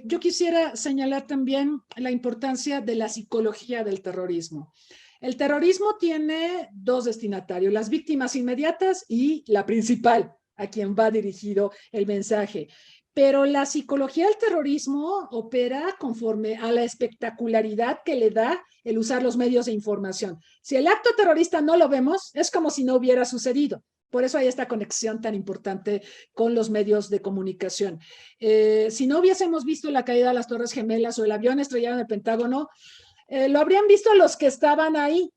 Yo quisiera señalar también la importancia de la psicología del terrorismo. El terrorismo tiene dos destinatarios, las víctimas inmediatas y la principal, a quien va dirigido el mensaje. Pero la psicología del terrorismo opera conforme a la espectacularidad que le da el usar los medios de información. Si el acto terrorista no lo vemos, es como si no hubiera sucedido. Por eso hay esta conexión tan importante con los medios de comunicación. Si no hubiésemos visto la caída de las Torres Gemelas o el avión estrellado en el Pentágono, lo habrían visto los que estaban ahí,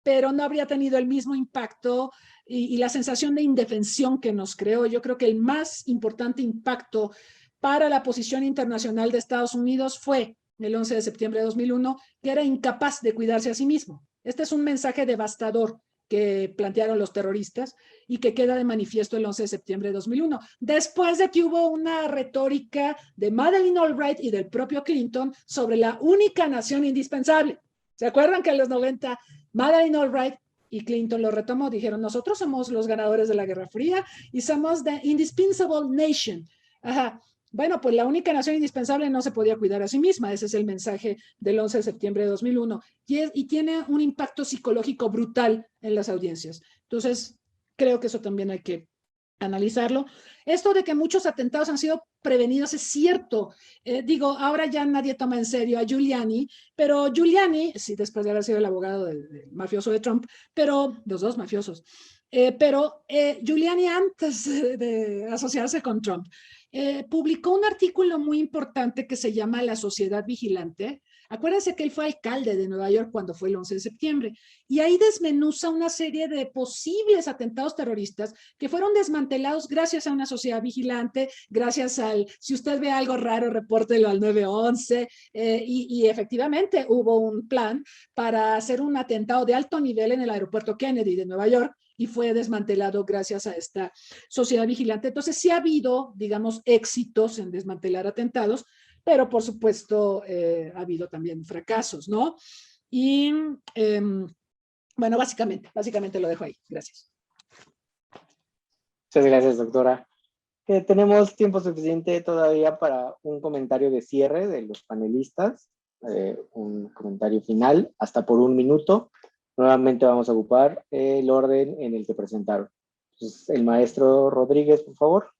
pero no habría tenido el mismo impacto y la sensación de indefensión que nos creó. Yo creo que el más importante impacto para la posición internacional de Estados Unidos fue el 11 de septiembre de 2001, que era incapaz de cuidarse a sí mismo. Este es un mensaje devastador que plantearon los terroristas y que queda de manifiesto el 11 de septiembre de 2001, después de que hubo una retórica de Madeleine Albright y del propio Clinton sobre la única nación indispensable. ¿Se acuerdan que en los 90 Madeleine Albright y Clinton lo retomó, dijeron, nosotros somos los ganadores de la Guerra Fría y somos the indispensable nation. Ajá. Bueno, pues la única nación indispensable no se podía cuidar a sí misma. Ese es el mensaje del 11 de septiembre de 2001. Y tiene un impacto psicológico brutal en las audiencias. Entonces, creo que eso también hay que analizarlo. Esto de que muchos atentados han sido prevenidos es cierto. Ahora ya nadie toma en serio a Giuliani, pero Giuliani, sí, después de haber sido el abogado del mafioso de Trump, pero los dos mafiosos, Giuliani antes de asociarse con Trump, publicó un artículo muy importante que se llama La Sociedad Vigilante. Acuérdense que él fue alcalde de Nueva York cuando fue el 11 de septiembre y ahí desmenuza una serie de posibles atentados terroristas que fueron desmantelados gracias a una sociedad vigilante, gracias si usted ve algo raro, repórtelo al 911 y efectivamente hubo un plan para hacer un atentado de alto nivel en el aeropuerto Kennedy de Nueva York y fue desmantelado gracias a esta sociedad vigilante. Entonces sí ha habido, digamos, éxitos en desmantelar atentados, pero por supuesto ha habido también fracasos, ¿no? Y bueno, básicamente lo dejo ahí. Gracias. Muchas gracias, doctora. Tenemos tiempo suficiente todavía para un comentario de cierre de los panelistas, un comentario final, hasta por 1 minuto. Nuevamente vamos a ocupar el orden en el que presentaron. Entonces, el maestro Rodríguez, por favor.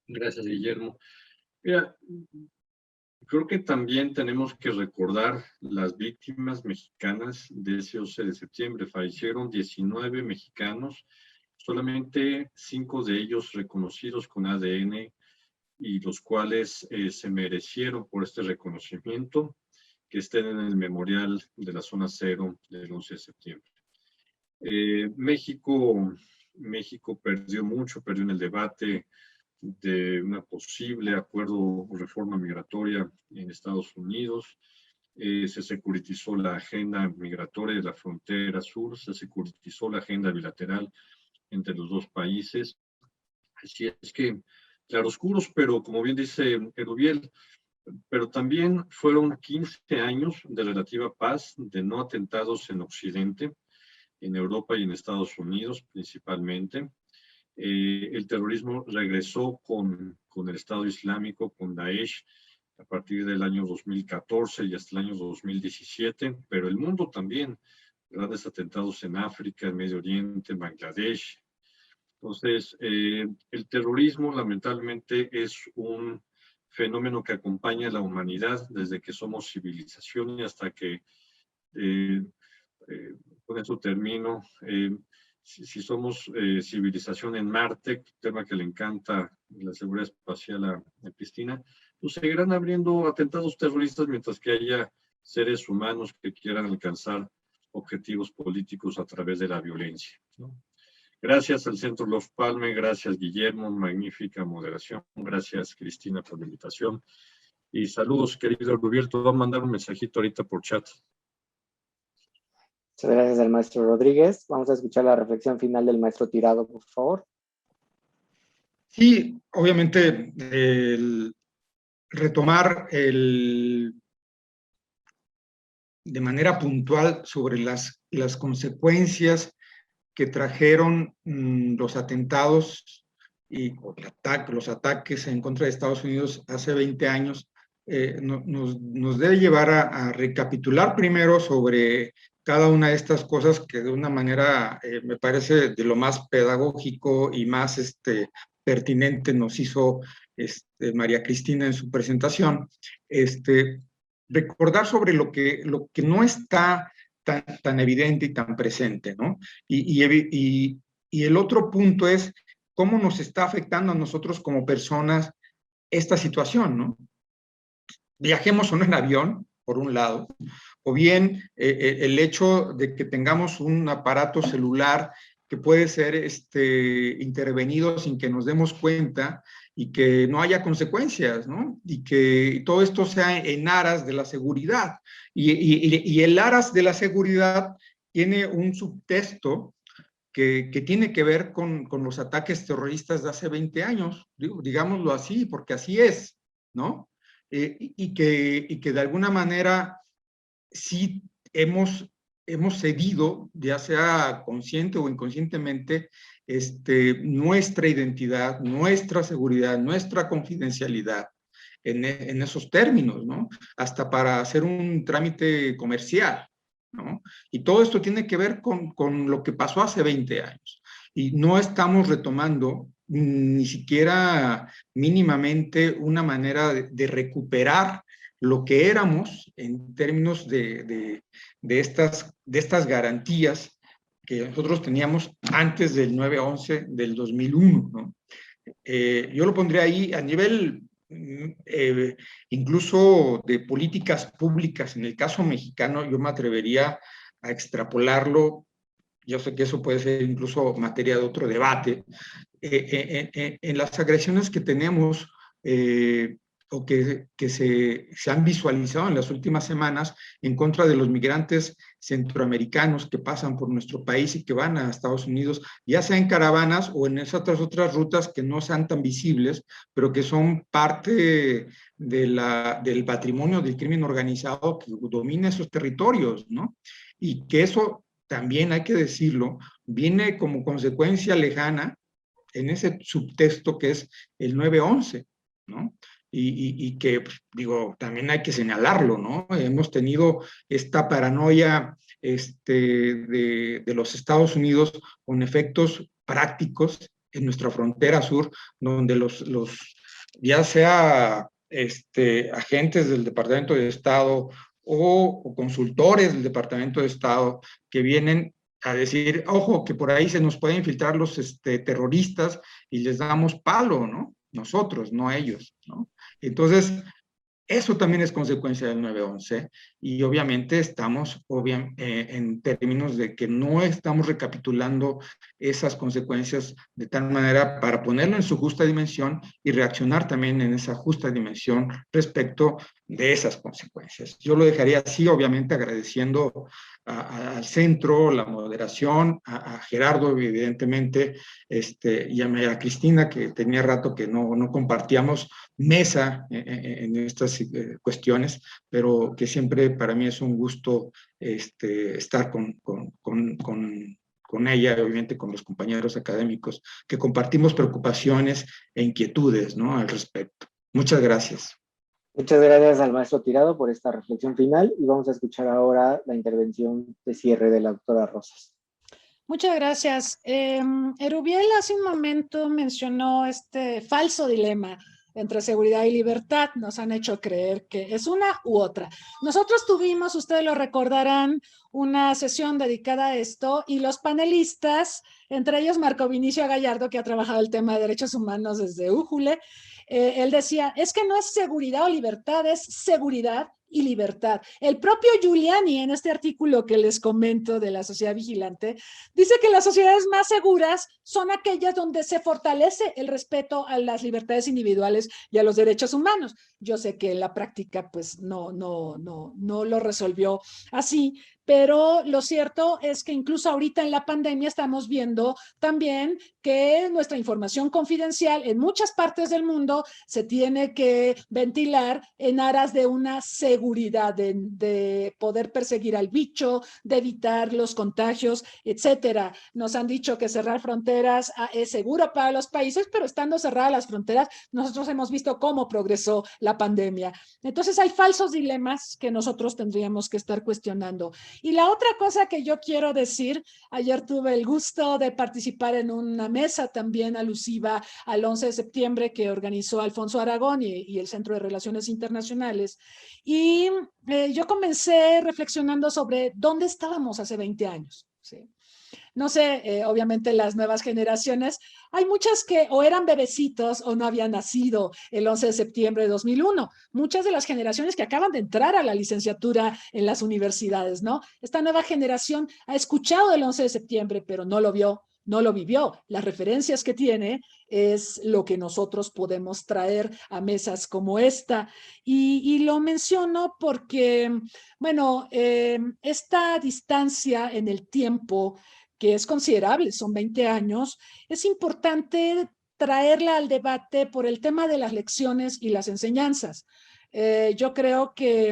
Gracias, Guillermo. Mira, creo que también tenemos que recordar las víctimas mexicanas de ese 11 de septiembre. Fallecieron 19 mexicanos, solamente 5 de ellos reconocidos con ADN y los cuales se merecieron por este reconocimiento que estén en el memorial de la zona cero del 11 de septiembre. México perdió mucho, perdió en el debate de una posible acuerdo o reforma migratoria en Estados Unidos. Se securitizó la agenda migratoria de la frontera sur, se securitizó la agenda bilateral entre los dos países. Así es que, claroscuros, pero como bien dice Erubiel, pero también fueron 15 años de relativa paz, de no atentados en Occidente, en Europa y en Estados Unidos principalmente. El terrorismo regresó con el Estado Islámico, con Daesh, a partir del año 2014 y hasta el año 2017, pero el mundo también, grandes atentados en África, en Medio Oriente, en Bangladesh. Entonces, el terrorismo lamentablemente es un fenómeno que acompaña a la humanidad desde que somos civilización y hasta que, con eso termino, si somos civilización en Marte, tema que le encanta la seguridad espacial a Cristina, pues seguirán abriendo atentados terroristas mientras que haya seres humanos que quieran alcanzar objetivos políticos a través de la violencia, ¿no? Gracias al Centro Olof Palme, gracias Guillermo, magnífica moderación, gracias Cristina por la invitación y saludos querido Rubiel, te voy a mandar un mensajito ahorita por chat. Muchas gracias al maestro Rodríguez. Vamos a escuchar la reflexión final del maestro Tirado, por favor. Sí, obviamente retomar de manera puntual sobre las consecuencias que trajeron los atentados y los ataques en contra de Estados Unidos hace 20 años, nos debe llevar a recapitular primero sobre cada una de estas cosas que de una manera, me parece, de lo más pedagógico y más pertinente nos hizo María Cristina en su presentación, recordar sobre lo que no está tan evidente y tan presente, ¿no? Y el otro punto es cómo nos está afectando a nosotros como personas esta situación, ¿no? Viajemos o no en avión, por un lado, o bien el hecho de que tengamos un aparato celular que puede ser intervenido sin que nos demos cuenta y que no haya consecuencias, ¿no? Y que todo esto sea en aras de la seguridad. Y el aras de la seguridad tiene un subtexto que tiene que ver con los ataques terroristas de hace 20 años, digámoslo así, porque así es, ¿no? Y que de alguna manera sí hemos hemos cedido, ya sea consciente o inconscientemente, nuestra identidad, nuestra seguridad, nuestra confidencialidad en esos términos, ¿no? Hasta para hacer un trámite comercial, ¿no? Y todo esto tiene que ver con lo que pasó hace 20 años. Y no estamos retomando ni siquiera mínimamente una manera de recuperar lo que éramos en términos de estas garantías que nosotros teníamos antes del 9/11 del 2001, ¿no? Yo lo pondría ahí a nivel incluso de políticas públicas. En el caso mexicano, yo me atrevería a extrapolarlo. Yo sé que eso puede ser incluso materia de otro debate. En las agresiones que tenemos o que se han visualizado en las últimas semanas en contra de los migrantes centroamericanos que pasan por nuestro país y que van a Estados Unidos, ya sea en caravanas o en esas otras rutas que no sean tan visibles, pero que son parte del patrimonio del crimen organizado que domina esos territorios, ¿no? Y que eso, también hay que decirlo, viene como consecuencia lejana en ese subtexto que es el 9/11, ¿no? Y que, pues, digo, también hay que señalarlo, ¿no? Hemos tenido esta paranoia de los Estados Unidos con efectos prácticos en nuestra frontera sur, donde ya sea agentes del Departamento de Estado o consultores del Departamento de Estado que vienen a decir, ojo, que por ahí se nos pueden infiltrar los terroristas y les damos palo, ¿no? Nosotros, no ellos, ¿no? Entonces, eso también es consecuencia del 9/11 y obviamente estamos en términos de que no estamos recapitulando esas consecuencias de tal manera para ponerlo en su justa dimensión y reaccionar también en esa justa dimensión respecto de esas consecuencias. Yo lo dejaría así, obviamente agradeciendo al centro, la moderación, a Gerardo, evidentemente, y a Cristina, que tenía rato que no compartíamos mesa en estas cuestiones, pero que siempre para mí es un gusto estar con ella, obviamente con los compañeros académicos, que compartimos preocupaciones e inquietudes, ¿no?, al respecto. Muchas gracias. Muchas gracias al maestro Tirado por esta reflexión final y vamos a escuchar ahora la intervención de cierre de la doctora Rosas. Muchas gracias. Erubiel hace un momento mencionó este falso dilema entre seguridad y libertad. Nos han hecho creer que es una u otra. Nosotros tuvimos, ustedes lo recordarán, una sesión dedicada a esto y los panelistas, entre ellos Marco Vinicio Gallardo, que ha trabajado el tema de derechos humanos desde Újule, él decía, es que no es seguridad o libertad, es seguridad y libertad. El propio Giuliani, en este artículo que les comento de la Sociedad Vigilante, dice que las sociedades más seguras son aquellas donde se fortalece el respeto a las libertades individuales y a los derechos humanos. Yo sé que en la práctica pues no lo resolvió así, pero lo cierto es que incluso ahorita en la pandemia estamos viendo también que nuestra información confidencial en muchas partes del mundo se tiene que ventilar en aras de una seguridad, de poder perseguir al bicho, de evitar los contagios, etcétera. Nos han dicho que cerrar fronteras es seguro para los países, pero estando cerradas las fronteras, nosotros hemos visto cómo progresó la pandemia. Entonces hay falsos dilemas que nosotros tendríamos que estar cuestionando. Y la otra cosa que yo quiero decir, ayer tuve el gusto de participar en una mesa también alusiva al 11 de septiembre que organizó Alfonso Aragón y el Centro de Relaciones Internacionales. Y yo comencé reflexionando sobre dónde estábamos hace 20 años, ¿sí? No sé, obviamente las nuevas generaciones, hay muchas que o eran bebecitos o no habían nacido el 11 de septiembre de 2001. Muchas de las generaciones que acaban de entrar a la licenciatura en las universidades, ¿no? Esta nueva generación ha escuchado el 11 de septiembre, pero no lo vio, no lo vivió. Las referencias que tiene es lo que nosotros podemos traer a mesas como esta. Y lo menciono porque, bueno, esta distancia en el tiempo que es considerable, son 20 años, es importante traerla al debate por el tema de las lecciones y las enseñanzas. Yo creo que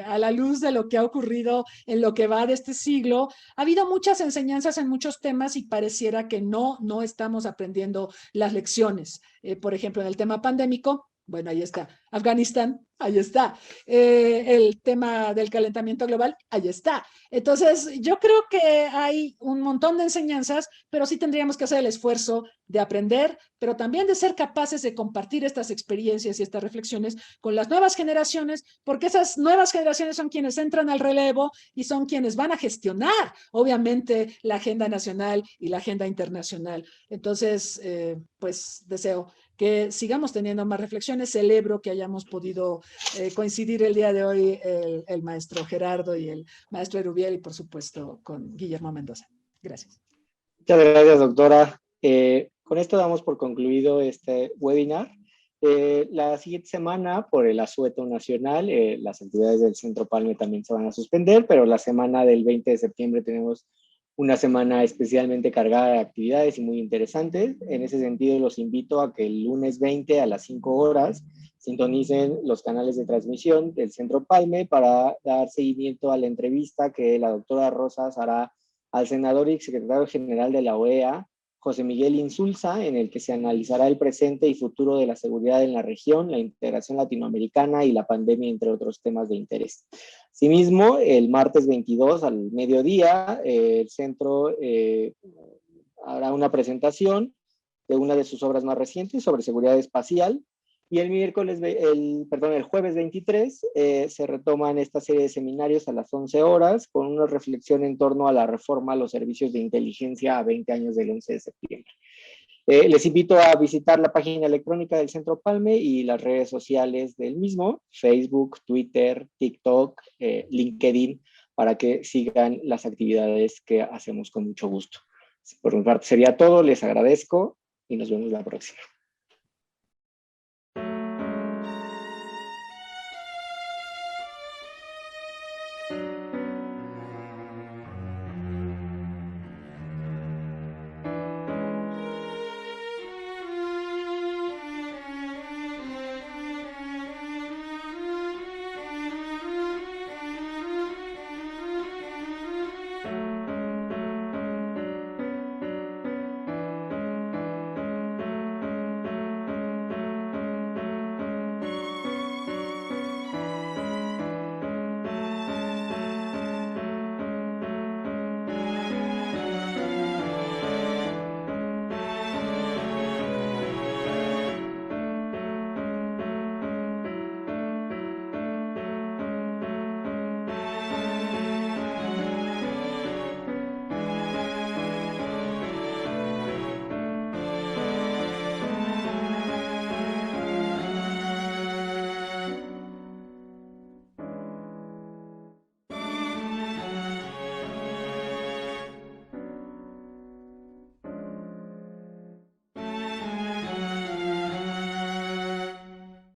a la luz de lo que ha ocurrido en lo que va de este siglo, ha habido muchas enseñanzas en muchos temas y pareciera que no estamos aprendiendo las lecciones. Por ejemplo, en el tema pandémico, bueno, ahí está. Afganistán, ahí está. El tema del calentamiento global, ahí está. Entonces, yo creo que hay un montón de enseñanzas, pero sí tendríamos que hacer el esfuerzo de aprender, pero también de ser capaces de compartir estas experiencias y estas reflexiones con las nuevas generaciones, porque esas nuevas generaciones son quienes entran al relevo y son quienes van a gestionar, obviamente, la agenda nacional y la agenda internacional. Entonces, pues deseo que sigamos teniendo más reflexiones. Celebro que hayamos podido coincidir el día de hoy el maestro Gerardo y el maestro Erubiel y por supuesto con Guillermo Mendoza. Gracias. Muchas gracias, doctora. Con esto damos por concluido este webinar. La siguiente semana, por el asueto nacional, las actividades del Centro Palme también se van a suspender, pero la semana del 20 de septiembre tenemos una semana especialmente cargada de actividades y muy interesantes. En ese sentido, los invito a que el lunes 20 a las 5 horas sintonicen los canales de transmisión del Centro Palme para dar seguimiento a la entrevista que la doctora Rosas hará al senador y secretario general de la OEA, José Miguel Insulza, en el que se analizará el presente y futuro de la seguridad en la región, la integración latinoamericana y la pandemia, entre otros temas de interés. Asimismo, el martes 22 al mediodía, el centro hará una presentación de una de sus obras más recientes sobre seguridad espacial. Y el jueves 23 se retoman esta serie de seminarios a las 11 horas con una reflexión en torno a la reforma a los servicios de inteligencia a 20 años del 11 de septiembre. Les invito a visitar la página electrónica del Centro Palme y las redes sociales del mismo, Facebook, Twitter, TikTok, LinkedIn, para que sigan las actividades que hacemos con mucho gusto. Por mi parte sería todo, les agradezco y nos vemos la próxima.